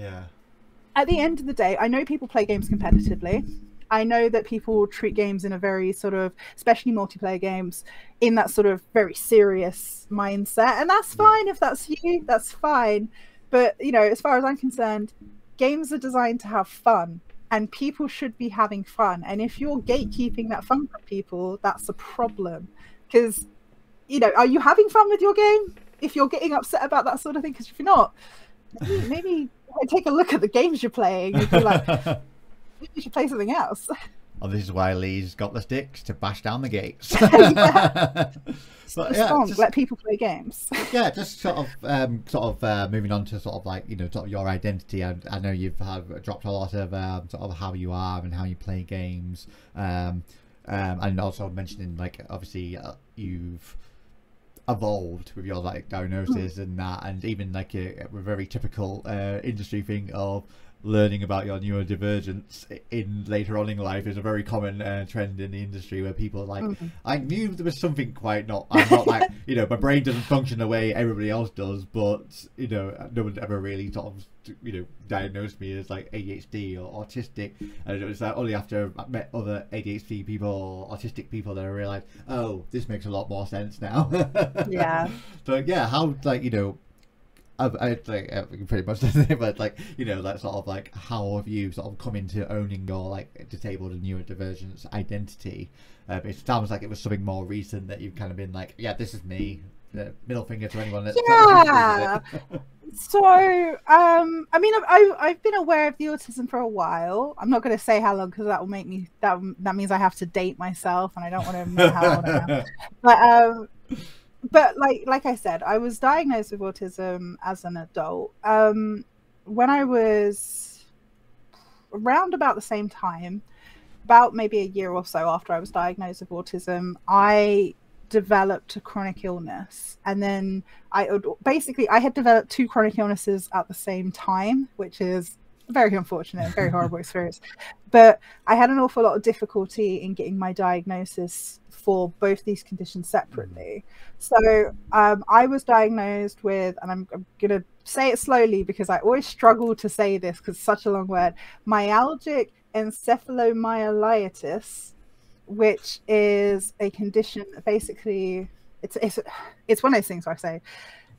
at the end of the day, I know people play games competitively. I know that people treat games in a very sort of, especially multiplayer games, in that sort of very serious mindset. And that's fine if that's you, that's fine. But, you know, as far as I'm concerned, games are designed to have fun, and people should be having fun. And if you're gatekeeping that fun for people, that's a problem. Because, you know, are you having fun with your game if you're getting upset about that sort of thing? Because if you're not, maybe take a look at the games you're playing and be like, you should play something else. Oh, this is why Lee's got the sticks to bash down the gates. But Just yeah, don't let people play games. yeah, just moving on to sort of like, you know, sort of your identity. I know you've dropped a lot of sort of how you are and how you play games, and also mentioning like obviously you've evolved with your like diagnosis and that, and even like a very typical industry thing of learning about your neurodivergence in later on in life is a very common trend in the industry, where people are like, I knew there was something quite not, I'm not like, you know, my brain doesn't function the way everybody else does, but you know, no one ever really sort of, you know, diagnosed me as like ADHD or autistic. And it was like only after I met other ADHD people or autistic people that I realized, oh, this makes a lot more sense now. Yeah. So yeah, how, like, you know, I like pretty much but like, you know, like sort of like how have you sort of come into owning your like disabled and neurodivergent identity? It sounds like it was something more recent that you've kind of been like, yeah, this is me. Middle finger to anyone that's Yeah. So I mean, I've been aware of the autism for a while. I'm not going to say how long, because that will make me, that means I have to date myself, and I don't want to admit how old I am. But like I said, I was diagnosed with autism as an adult. When I was around about the same time, about maybe a year or so after I was diagnosed with autism, I developed a chronic illness. And then I had developed 2 chronic illnesses at the same time, which is very unfortunate, very horrible experience. But I had an awful lot of difficulty in getting my diagnosis for both these conditions separately. So I was diagnosed with, and I'm going to say it slowly because I always struggle to say this because it's such a long word, myalgic encephalomyelitis, which is a condition. Basically, it's one of those things where I say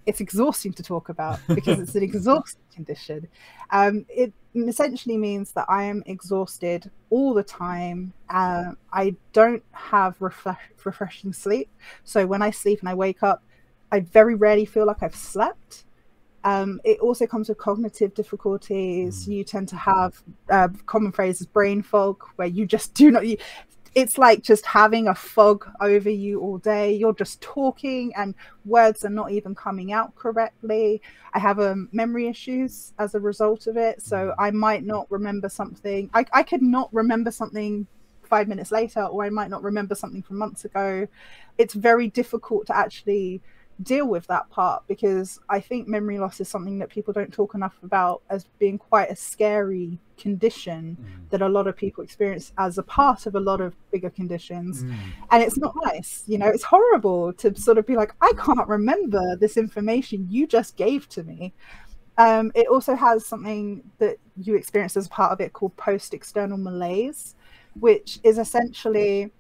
it's exhausting to talk about because it's an exhausting condition. It essentially means that I am exhausted all the time. I don't have refreshing sleep. So when I sleep and I wake up, I very rarely feel like I've slept. It also comes with cognitive difficulties. You tend to have common phrases, brain fog, where you just do not, it's like just having a fog over you all day. You're just talking and words are not even coming out correctly. I have memory issues as a result of it. So I might not remember something. I could not remember something 5 minutes later, or I might not remember something from months ago. It's very difficult to actually deal with that part, because I think memory loss is something that people don't talk enough about as being quite a scary condition that a lot of people experience as a part of a lot of bigger conditions. And it's not nice, you know, it's horrible to sort of be like, I can't remember this information you just gave to me. It also has something that you experience as a part of it called post-external malaise, which is essentially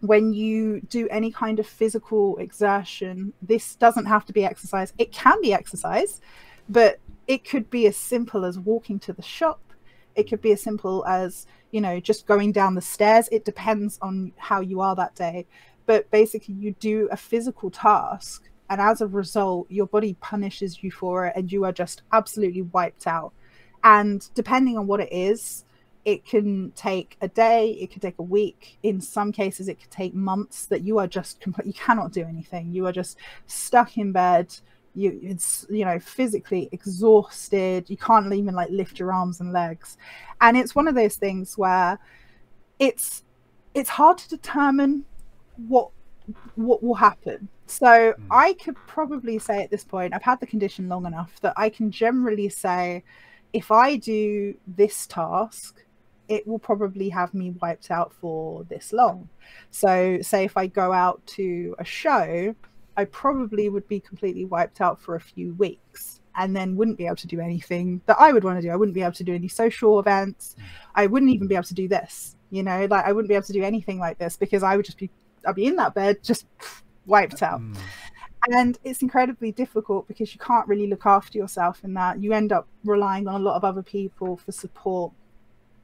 when you do any kind of physical exertion. This doesn't have to be exercise. It can be exercise, but it could be as simple as walking to the shop. It could be as simple as, you know, just going down the stairs. It depends on how you are that day. But basically you do a physical task, and as a result, your body punishes you for it, and you are just absolutely wiped out. And depending on what it is, it can take a day, it could take a week. In some cases, it could take months, that you are just you cannot do anything. You are just stuck in bed. It's, you know, physically exhausted. You can't even like lift your arms and legs. And it's one of those things where it's hard to determine what will happen. So I could probably say at this point, I've had the condition long enough that I can generally say, if I do this task, it will probably have me wiped out for this long. So say if I go out to a show, I probably would be completely wiped out for a few weeks, and then wouldn't be able to do anything that I would want to do. I wouldn't be able to do any social events. I wouldn't even be able to do this, you know, like I wouldn't be able to do anything like this, because I'd be in that bed just wiped out. And it's incredibly difficult because you can't really look after yourself in that. You end up relying on a lot of other people for support.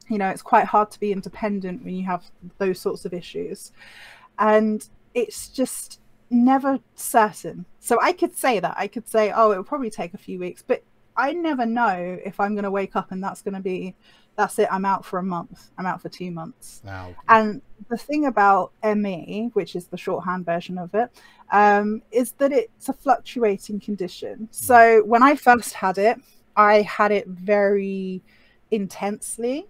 You know, it's quite hard to be independent when you have those sorts of issues. And it's just never certain. So I could say that. I could say, oh, it will probably take a few weeks. But I never know if I'm going to wake up and that's it. I'm out for a month. I'm out for 2 months. Wow. And the thing about ME, which is the shorthand version of it, is that it's a fluctuating condition. So when I first had it, I had it very intensely,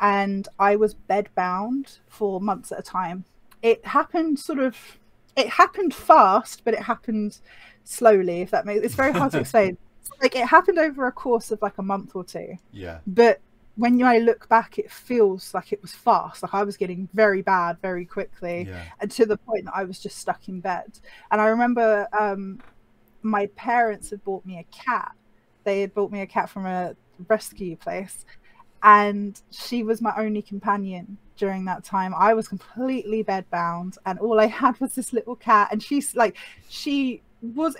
and I was bedbound for months at a time. It happened fast, but it happened slowly, if that makes it's very hard to explain. Like, it happened over a course of like a month or two. Yeah. But when I look back, it feels like it was fast. Like, I was getting very bad very quickly, and to the point that I was just stuck in bed. And I remember my parents had bought me a cat. They had bought me a cat from a rescue place, and she was my only companion during that time. I was completely bedbound, and all I had was this little cat. And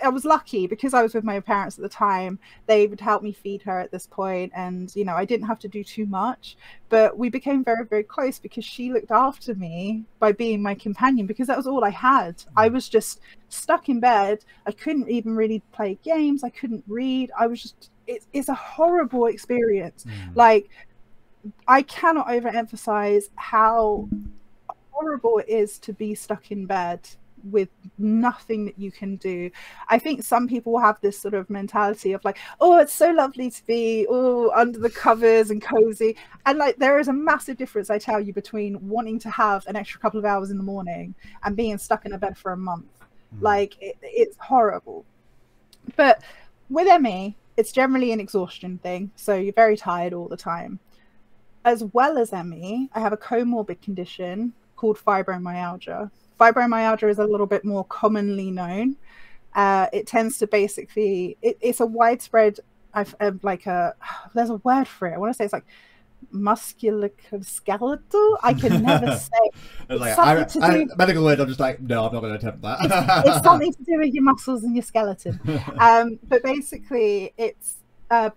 I was lucky because I was with my parents at the time. They would help me feed her at this point, and I didn't have to do too much, but we became very, very close because she looked after me by being my companion, because that was all I had. I was just stuck in bed. I couldn't even really play games. I couldn't read. I was just, it's a horrible experience. Like, I cannot overemphasize how horrible it is to be stuck in bed with nothing that you can do. I think some people have this sort of mentality of like, oh, it's so lovely to be under the covers and cozy. And like, there is a massive difference, I tell you, between wanting to have an extra couple of hours in the morning and being stuck in a bed for a month. Like, it's horrible. But with ME, it's generally an exhaustion thing. So you're very tired all the time. As well as ME, I have a comorbid condition called fibromyalgia. Fibromyalgia is a little bit more commonly known. It tends to basically, it's a widespread, there's a word for it. I want to say it's like musculoskeletal. I can never say. Medical words, I'm just like, no, I'm not going to attempt that. It's something to do with your muscles and your skeleton. But basically, it's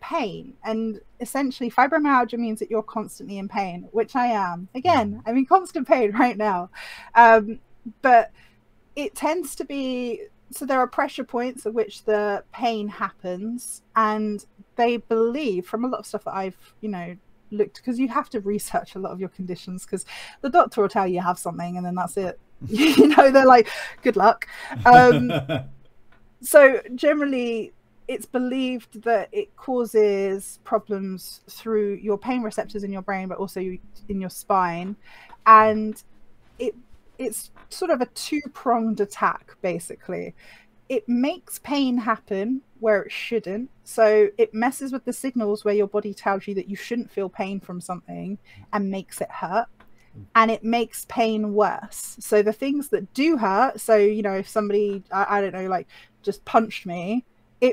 pain, and essentially fibromyalgia means that you're constantly in pain, which I am. Again, I'm in constant pain right now. But it tends to be, so there are pressure points at which the pain happens, and they believe, from a lot of stuff that I've looked, because you have to research a lot of your conditions, because the doctor will tell you have something and then that's it. They're like, good luck. So generally it's believed that it causes problems through your pain receptors in your brain, but also in your spine. And it's sort of a two-pronged attack, basically. It makes pain happen where it shouldn't. So it messes with the signals where your body tells you that you shouldn't feel pain from something and makes it hurt. And it makes pain worse. So the things that do hurt, so, if somebody, I don't know, like just punched me, a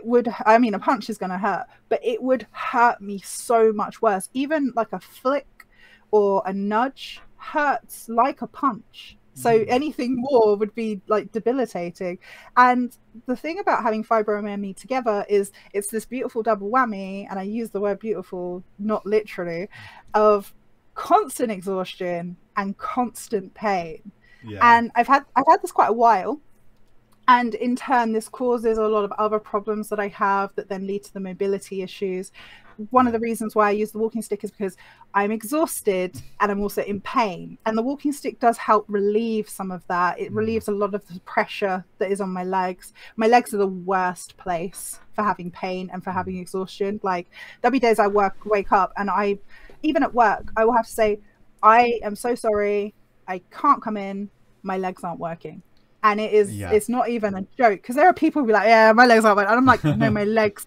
punch is going to hurt, but it would hurt me so much worse. Even like a flick or a nudge hurts like a punch. So anything more would be like debilitating. And the thing about having fibro and ME together is it's this beautiful double whammy, and I use the word beautiful not literally, of constant exhaustion and constant pain. And I've had this quite a while, and in turn this causes a lot of other problems that I have that then lead to the mobility issues. One of the reasons why I use the walking stick is because I'm exhausted and I'm also in pain, and the walking stick does help relieve some of that. It relieves a lot of the pressure that is on my legs. My legs are the worst place for having pain and for having exhaustion. Like, there'll be days I wake up and even at work, I will have to say, I am so sorry, I can't come in, my legs aren't working. And it's not even a joke, because there are people who be like, yeah, my legs aren't working. And I'm like, no, my legs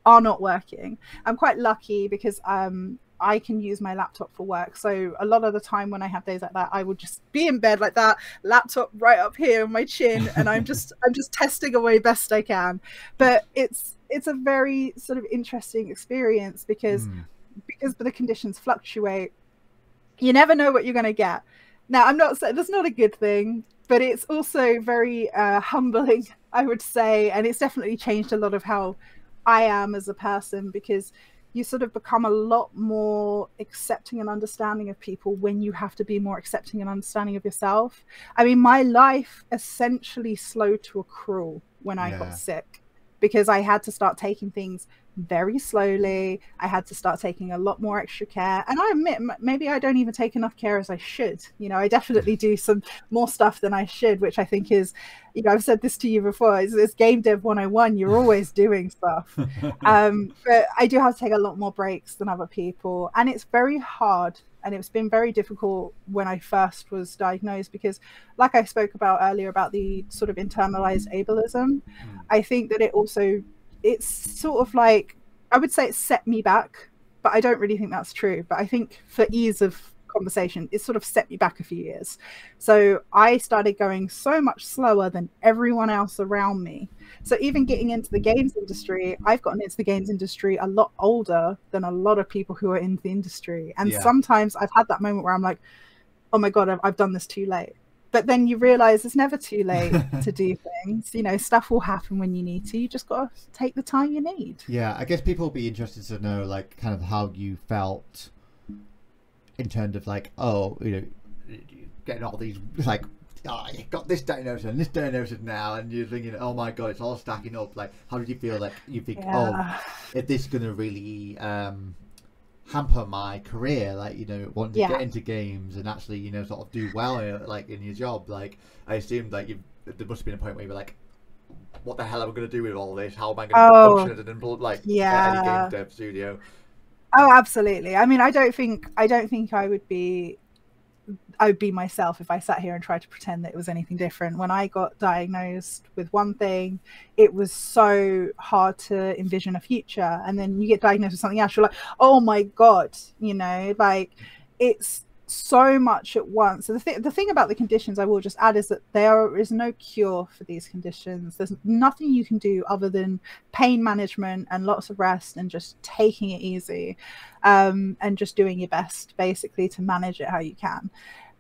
are not working. I'm quite lucky because I can use my laptop for work. So a lot of the time when I have days like that, I would just be in bed like that, laptop right up here on my chin, and I'm just testing away best I can. But it's a very sort of interesting experience because the conditions fluctuate. You never know what you're going to get. Now, I'm not saying that's not a good thing, but it's also very humbling, I would say, and it's definitely changed a lot of how I am as a person, because you sort of become a lot more accepting and understanding of people when you have to be more accepting and understanding of yourself. I mean, my life essentially slowed to a crawl when I got sick. because I had to start taking things very slowly. I had to start taking a lot more extra care. And I admit, maybe I don't even take enough care as I should. You know, I definitely do some more stuff than I should, which I think is, you know, I've said this to you before, it's game dev 101. You're always doing stuff. But I do have to take a lot more breaks than other people. And it's very hard. And it's been very difficult when I first was diagnosed, because like I spoke about earlier about the sort of internalized ableism, I think that it's sort of like, I would say it set me back, but I don't really think that's true. But I think for ease of conversation, it sort of set me back a few years. So I started going so much slower than everyone else around me. So even getting into the games industry, I've gotten into the games industry a lot older than a lot of people who are in the industry. And sometimes I've had that moment where I'm like, oh my God, I've done this too late. But then you realize it's never too late to do things. You know, stuff will happen when you need to. You just got to take the time you need. Yeah, I guess people will be interested to know, like, kind of how you felt in terms of, like, oh, you know, getting all these, like, oh, you got this diagnosis and this diagnosis now, and you're thinking, oh my God, it's all stacking up. Like, how did you feel? Like, you think, oh, if this is going to really hamper my career, like, you know, wanting to get into games and actually, you know, sort of do well, like, in your job. Like, I assumed, like, there must have been a point where you were like, what the hell am I going to do with all this? How am I going to function as an, like, any game dev studio? Oh, absolutely. I mean, I don't think I would be myself if I sat here and tried to pretend that it was anything different. When I got diagnosed with one thing, it was so hard to envision a future. And then you get diagnosed with something else, you're like, oh my God, you know, like, it's so much at once. So the thing about the conditions, I will just add, is that there is no cure for these conditions. There's nothing you can do other than pain management and lots of rest and just taking it easy, and just doing your best basically to manage it how you can.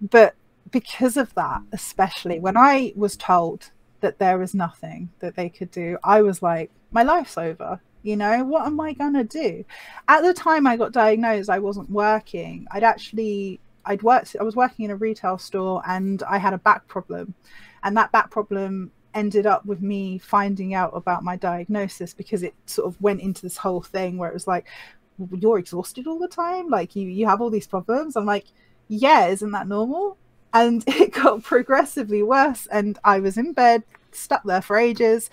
But because of that, especially when I was told that there was nothing that they could do, I was like, my life's over. You know, what am I gonna do? At the time I got diagnosed, I wasn't working. I was working in a retail store, and I had a back problem, and that back problem ended up with me finding out about my diagnosis, because it sort of went into this whole thing where it was like, you're exhausted all the time, like you have all these problems. I'm like, yeah, isn't that normal? And it got progressively worse, and I was in bed stuck there for ages.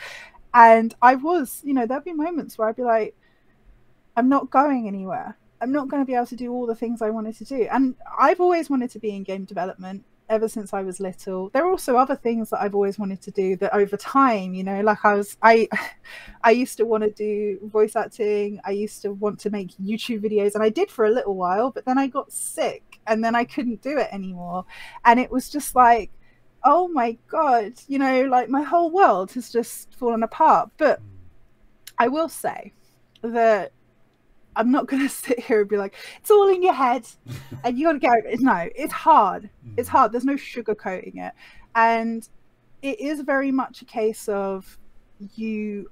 And I was, you know, there'd be moments where I'd be like, I'm not going anywhere. I'm not going to be able to do all the things I wanted to do. And I've always wanted to be in game development ever since I was little. There are also other things that I've always wanted to do that over time, you know, like I used to want to do voice acting. I used to want to make YouTube videos, and I did for a little while, but then I got sick and then I couldn't do it anymore. And it was just like, oh my God, you know, like my whole world has just fallen apart. But I will say that I'm not going to sit here and be like, it's all in your head and you got to get over it. No, it's hard. It's hard. There's no sugarcoating it. And it is very much a case of you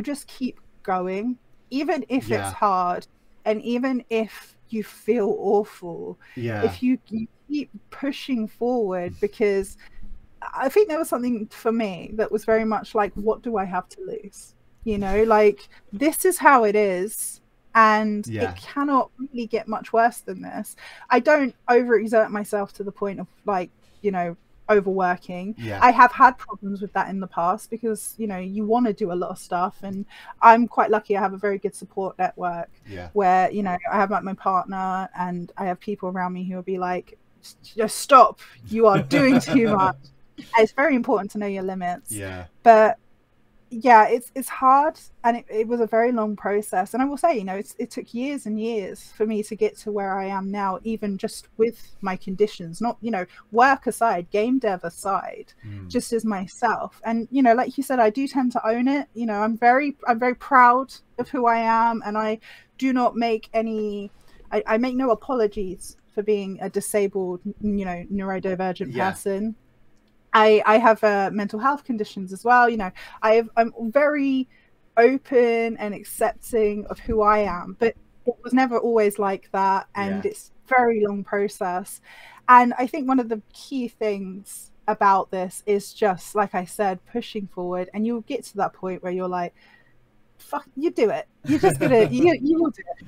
just keep going, even if it's hard, and even if you feel awful. If you keep pushing forward, because I think there was something for me that was very much like, what do I have to lose? You know, like, this is how it is. And it cannot really get much worse than this. I don't overexert myself to the point of, like, you know, overworking. I have had problems with that in the past, because, you know, you want to do a lot of stuff, and I'm quite lucky I have a very good support network where, you know, I have like my partner, and I have people around me who will be like, just stop, you are doing too much. And it's very important to know your limits. But yeah, it's hard, and it was a very long process. And I will say, you know, it took years and years for me to get to where I am now, even just with my conditions, not, you know, work aside, game dev aside, just as myself. And, you know, like you said, I do tend to own it. You know, I'm very proud of who I am, and I do not make any, I make no apologies for being a disabled, you know, neurodivergent person. I have mental health conditions as well. You know, I'm very open and accepting of who I am, but it was never always like that. And it's a very long process. And I think one of the key things about this is just, like I said, pushing forward. And you'll get to that point where you're like, fuck, you do it. You're just gonna you will do it.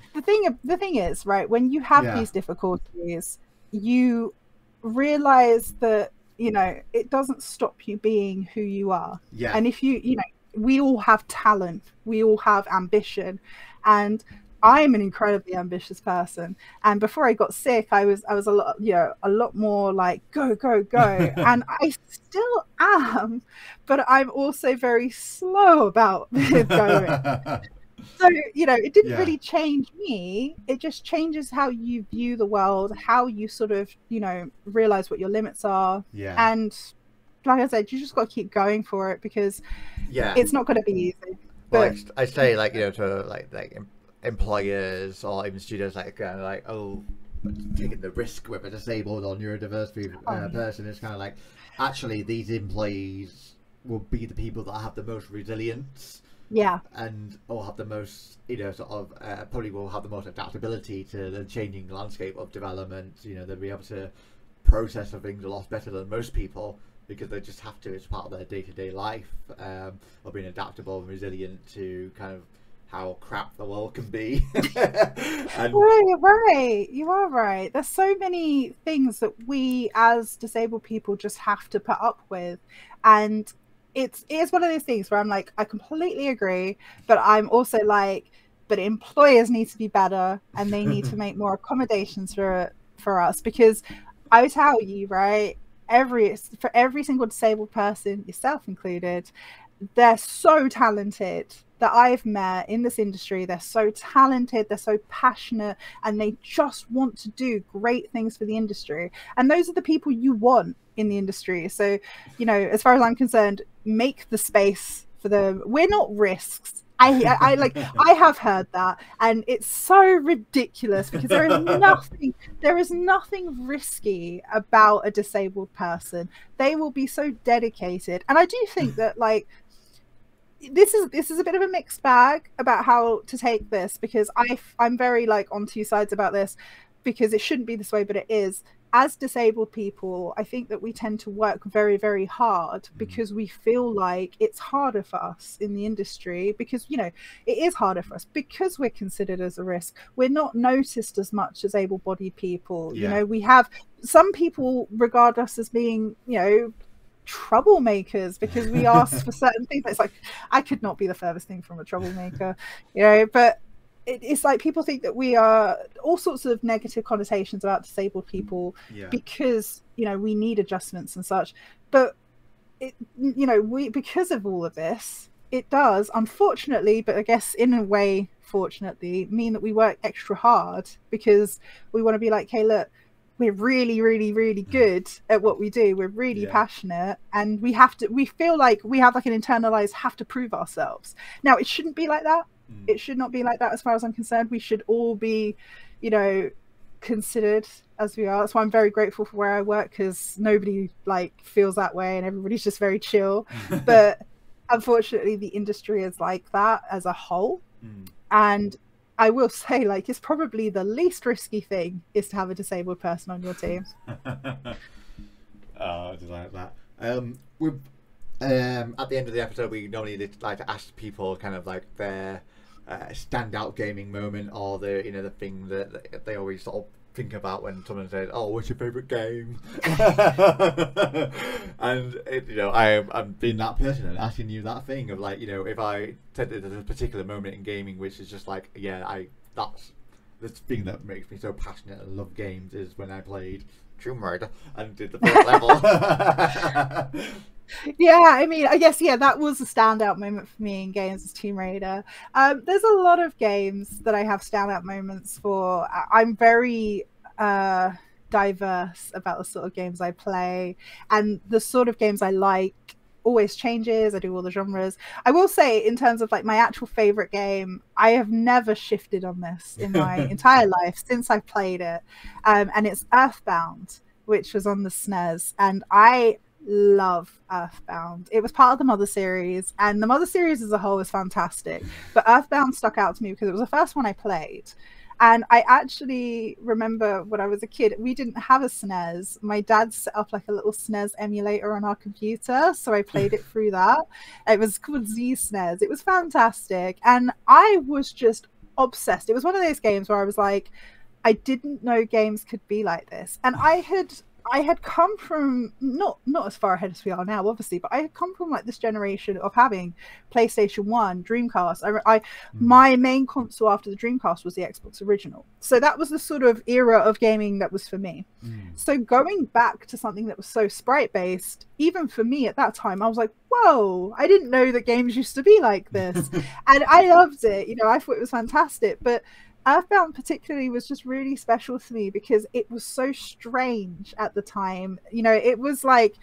The thing is, right, when you have Yeah. these difficulties, you realize that, you know, it doesn't stop you being who you are. Yeah. And if you know, we all have talent, we all have ambition, and I'm an incredibly ambitious person. And before I got sick, I was a lot, you know, a lot more like go go go, and I still am, but I'm also very slow about going. So, you know, it didn't Yeah. really change me. It just changes how you view the world, how you sort of, you know, realize what your limits are. Yeah. And like I said, you just got to keep going for it, because Yeah. it's not going to be easy. Well, But I say, like, you know, to employers or even students, like, kind of like, oh, taking the risk with a disabled or neurodiverse person, is kind of like, actually these employees will be the people that have the most resilience, yeah, and or have the most, you know, sort of probably will have the most adaptability to the changing landscape of development. You know, they'll be able to process things a lot better than most people, because they just have to. It's part of their day-to-day life, of being adaptable and resilient to kind of how crap the world can be. And well, you're right. You are right. There's so many things that we as disabled people just have to put up with, and it's one of those things where I'm like, I completely agree, but I'm also like, but employers need to be better, and they need to make more accommodations for us, because I tell you, right, for every single disabled person, yourself included, they're so talented that I've met in this industry. They're so talented, they're so passionate, and they just want to do great things for the industry. And those are the people you want in the industry. So, you know, as far as I'm concerned, make the space for them. We're not risks. I like, I have heard that, and it's so ridiculous, because there is nothing risky about a disabled person. They will be so dedicated. And I do think that, like, this is a bit of a mixed bag about how to take this, because I'm very like on two sides about this, because it shouldn't be this way, but it is. As disabled people, I think that we tend to work very, very hard, because we feel like it's harder for us in the industry, because, you know, it is harder for us because we're considered as a risk. We're not noticed as much as able-bodied people. Yeah. You know, we have some people regard us as being, you know, troublemakers, because we ask for certain things. It's like, I could not be the furthest thing from a troublemaker, you know, but it's like people think that we are all sorts of negative connotations about disabled people, yeah. because, you know, we need adjustments and such. But you know, because of all of this, it does, unfortunately, but I guess in a way fortunately, mean that we work extra hard, because we want to be like, hey, look, we're really, really, really good at what we do. We're really passionate, and we feel like we have like an internalized have to prove ourselves. Now, it shouldn't be like that. It should not be like that, as far as I'm concerned. We should all be, you know, considered as we are. That's why I'm very grateful for where I work, because nobody like feels that way, and everybody's just very chill. But unfortunately, the industry is like that as a whole. And I will say, like, it's probably the least risky thing is to have a disabled person on your team. Oh, I just like that. At the end of the episode, we normally like to ask people kind of like their standout gaming moment, or the thing that they always sort of think about when someone says, "Oh, what's your favorite game?" And I'm being that person and asking you that thing of like, if I said that there's a particular moment in gaming which is just like, that's the thing that makes me so passionate and love games, is when I played Tomb Raider and did the first level. Yeah, I mean, I guess, that was a standout moment for me in games, as Tomb Raider. There's a lot of games that I have standout moments for. I'm very diverse about the sort of games I play, and the sort of games I like always changes. I do all the genres. I will say, in terms of like my actual favorite game, I have never shifted on this in my entire life since I played it, and it's Earthbound, which was on the SNES, and I love Earthbound. It was part of the Mother series, and the Mother series as a whole is fantastic, but Earthbound stuck out to me because it was the first one I played, And I actually remember when I was a kid, we didn't have a SNES. My dad set up like a little SNES emulator on our computer, so I played it through that. It was called Z SNES. It was fantastic, and I was just obsessed. It was one of those games where I was like, I didn't know games could be like this. And I had come from not as far ahead as we are now, obviously, but I had come from like this generation of having PlayStation 1, Dreamcast. My main console after the Dreamcast was the Xbox original. So that was the sort of era of gaming that was for me. So going back to something that was so sprite based, even for me at that time, I was like, whoa, I didn't know that games used to be like this. And I loved it. You know, I thought it was fantastic. But Earthbound particularly was just really special to me because it was so strange at the time. You know, it was like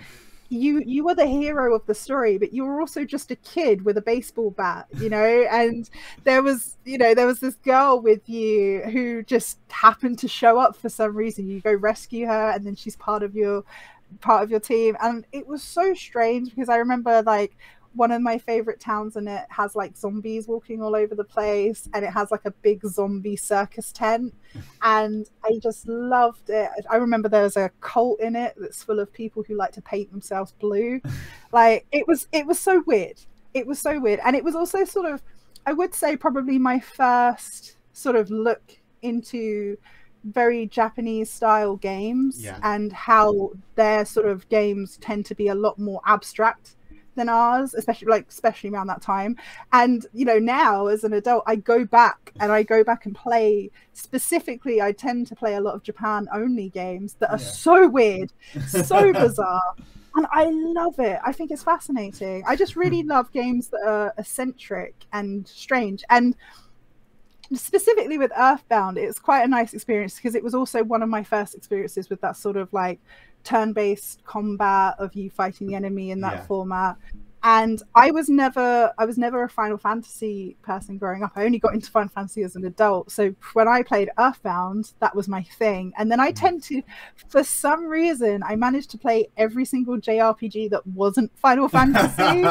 you were the hero of the story, but you were also just a kid with a baseball bat, you know, and there was this girl with you who just happened to show up for some reason. You go rescue her and then she's part of your team. And it was so strange because I remember like one of my favorite towns in it has like zombies walking all over the place, and it has like a big zombie circus tent, and I just loved it. I remember there was a cult in it that's full of people who like to paint themselves blue. Like it was so weird. It was so weird. And it was also sort of, I would say, probably my first sort of look into very Japanese style games, and how their sort of games tend to be a lot more abstract than ours, especially around that time. And you know, now as an adult, I go back and play. Specifically, I tend to play a lot of Japan only games that are so weird, so bizarre, and I love it. I think it's fascinating. I just really love games that are eccentric and strange. And specifically with Earthbound, it's quite a nice experience because it was also one of my first experiences with that sort of like turn-based combat of you fighting the enemy in that format. And I was never a Final Fantasy person growing up. I only got into Final Fantasy as an adult. So when I played Earthbound, that was my thing. And then I tend to, for some reason, I managed to play every single JRPG that wasn't Final Fantasy.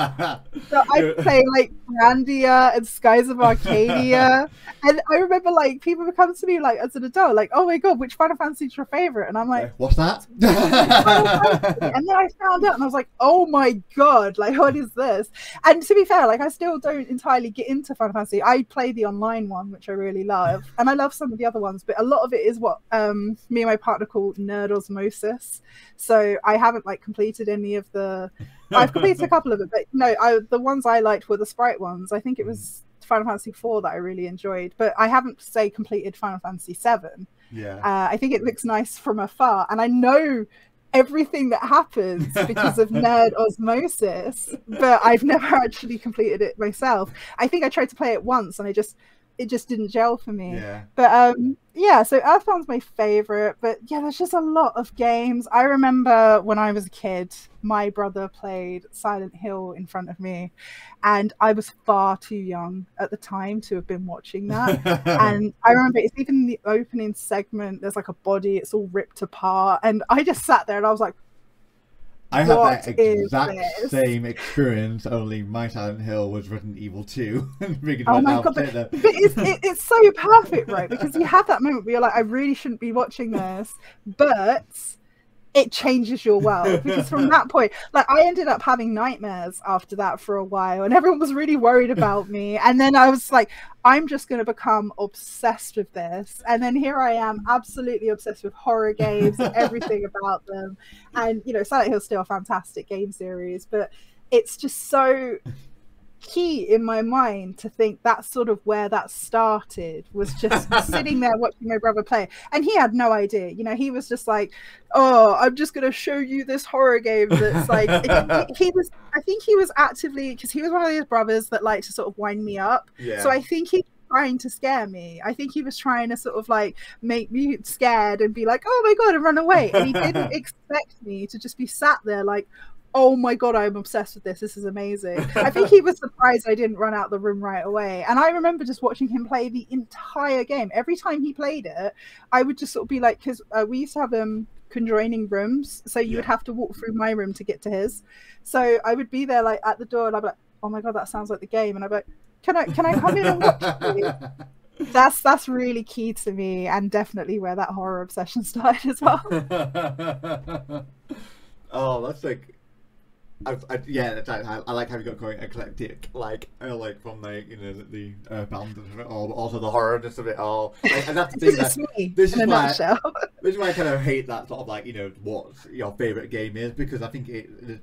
So I play like Grandia and Skies of Arcadia. And I remember like people would come to me like as an adult, like, oh my God, which Final Fantasy is your favorite? And I'm like, what's that? And then I found out and I was like, oh my God, like what is this? And to be fair, like I still don't entirely get into Final Fantasy. I play the online one, which I really love, and I love some of the other ones, but a lot of it is what me and my partner call nerd osmosis. So I haven't like completed any of the I've completed a couple of it, but no, the ones I liked were the sprite ones. I think it was Final Fantasy IV that I really enjoyed, but I haven't completed Final Fantasy VII. I think it looks nice from afar, and I know everything that happens because of nerd osmosis, but I've never actually completed it myself. I think I tried to play it once and it just didn't gel for me. But so Earthbound's my favorite. But yeah, there's just a lot of games. I remember when I was a kid, my brother played Silent Hill in front of me, and I was far too young at the time to have been watching that. And I remember it's even in the opening segment, there's like a body, it's all ripped apart, and I just sat there and I was like, I had that exact same experience, only my Silent Hill was Resident Evil 2. Oh my God, but it's so perfect, right? Because you have that moment where you're like, I really shouldn't be watching this, but it changes your world. Because from that point, like I ended up having nightmares after that for a while, and everyone was really worried about me. And then I was like, I'm just going to become obsessed with this. And then here I am, absolutely obsessed with horror games and everything about them. And, you know, Silent Hill's still a fantastic game series, but it's just so key in my mind to think that's sort of where that started, was just sitting there watching my brother play. And he had no idea. You know, he was just like, oh, I'm just going to show you this horror game that's like, I think he was actively, because he was one of those brothers that like to sort of wind me up. So I think he trying to scare me. I think he was trying to sort of like make me scared and be like, oh my God, and run away. And he didn't expect me to just be sat there like, oh my God, I'm obsessed with this. This is amazing. I think he was surprised I didn't run out the room right away. And I remember just watching him play the entire game. Every time he played it, I would just sort of be like, because we used to have conjoining rooms. So you would have to walk through my room to get to his. So I would be there like at the door and I'd be like, oh my God, that sounds like the game. And I'd be like, can I come in and watch you? That's really key to me, and definitely where that horror obsession started as well. Oh, that's like, I like how you got going eclectic, like from the band of it all, but also the horrorness of it all. Like, and that's the thing. It's me This in is a why. nutshell. This is why I kind of hate that sort of like what your favorite game is, because I think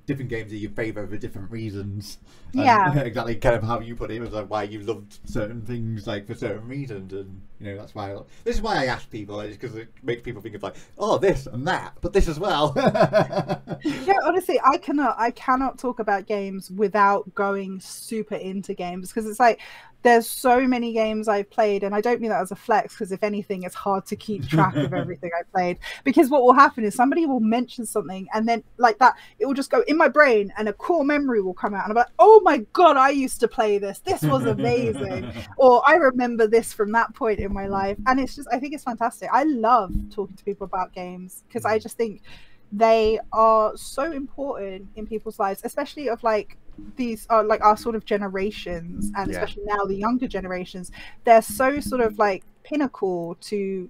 different games are your favorite for different reasons. And Yeah. exactly kind of how you put it. It was like why you loved certain things like for certain reasons, and that's why. This is why I ask people, because it makes people think of like, oh, this and that, but this as well. Yeah, honestly, I cannot talk about games without going super into games, because it's like there's so many games I've played, and I don't mean that as a flex, because if anything, it's hard to keep track of everything I played, because what will happen is somebody will mention something, and then like that, it will just go in my brain, and a core memory will come out, and I'm like, oh my god, I used to play this was amazing, or I remember this from that point in my life. And it's just, I think it's fantastic. I love talking to people about games, because I just think they are so important in people's lives, especially of like these are like our sort of generations, and especially now the younger generations. They're so sort of like pinnacle to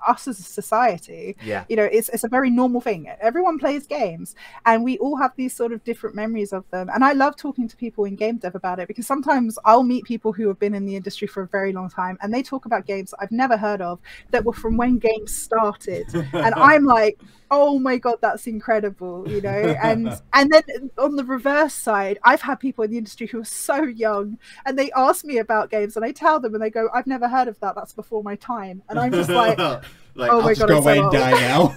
us as a society. It's a very normal thing. Everyone plays games, and we all have these sort of different memories of them. And I love talking to people in game dev about it, because sometimes I'll meet people who have been in the industry for a very long time, and they talk about games I've never heard of that were from when games started, and I'm like, oh my god, that's incredible. And then on the reverse side, I've had people in the industry who are so young, and they ask me about games, and I tell them, and they go, I've never heard of that, that's before my time. And I'm just like, oh I'll my just god, go I'm away so and old. die now.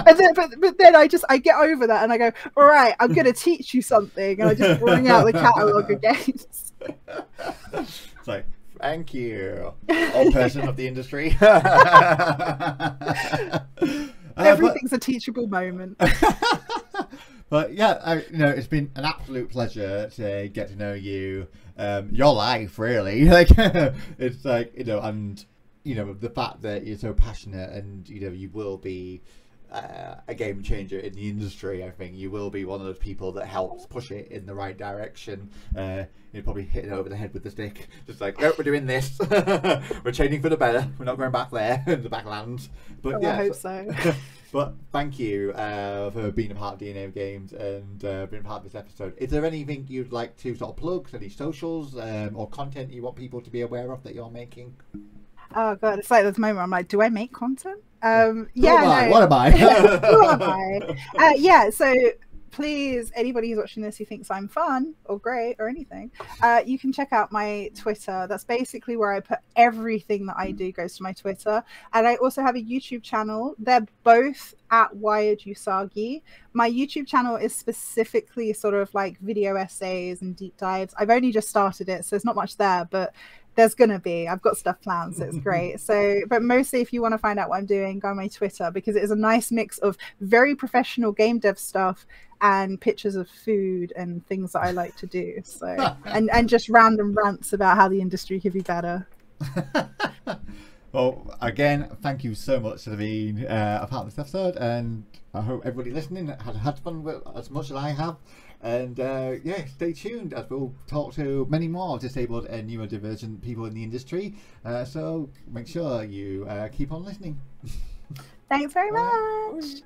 And then, but then I get over that, and I go, all right, I'm gonna teach you something, and I just bring out the catalogue of games. It's like, thank you, old person of the industry. Everything's a teachable moment. But yeah, it's been an absolute pleasure to get to know you, your life, really. Like, it's like, and the fact that you're so passionate, and you will be a game changer in the industry. I think you will be one of those people that helps push it in the right direction. You're probably hitting it over the head with the stick, just like, nope, we're doing this. We're changing for the better. We're not going back there in the backlands. But yeah, I hope so. But thank you for being a part of DNA of Games, and being a part of this episode. Is there anything you'd like to sort of plug, any socials or content you want people to be aware of that you're making? Oh god, it's like this moment I'm like, do I make content? What am I? Who am I? Yeah, so please, anybody who's watching this who thinks I'm fun or great or anything, you can check out my Twitter. That's basically where I put everything that I do goes to my Twitter. And I also have a YouTube channel. They're both at Wired Usagi. My YouTube channel is specifically sort of like video essays and deep dives. I've only just started it, so there's not much there, but there's gonna be. I've got stuff planned, so it's great. So, but mostly if you want to find out what I'm doing, go on my Twitter, because it is a nice mix of very professional game dev stuff and pictures of food and things that I like to do. So, and just random rants about how the industry could be better. Well, again, thank you so much for being a part of this episode, and I hope everybody listening had fun with as much as I have. And yeah, stay tuned as we'll talk to many more disabled and neurodivergent people in the industry. So make sure you keep on listening. Thanks very much.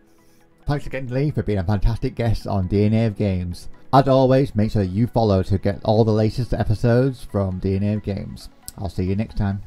Thanks again, Lee, for being a fantastic guest on DNA of Games. As always, make sure you follow to get all the latest episodes from DNA of Games. I'll see you next time.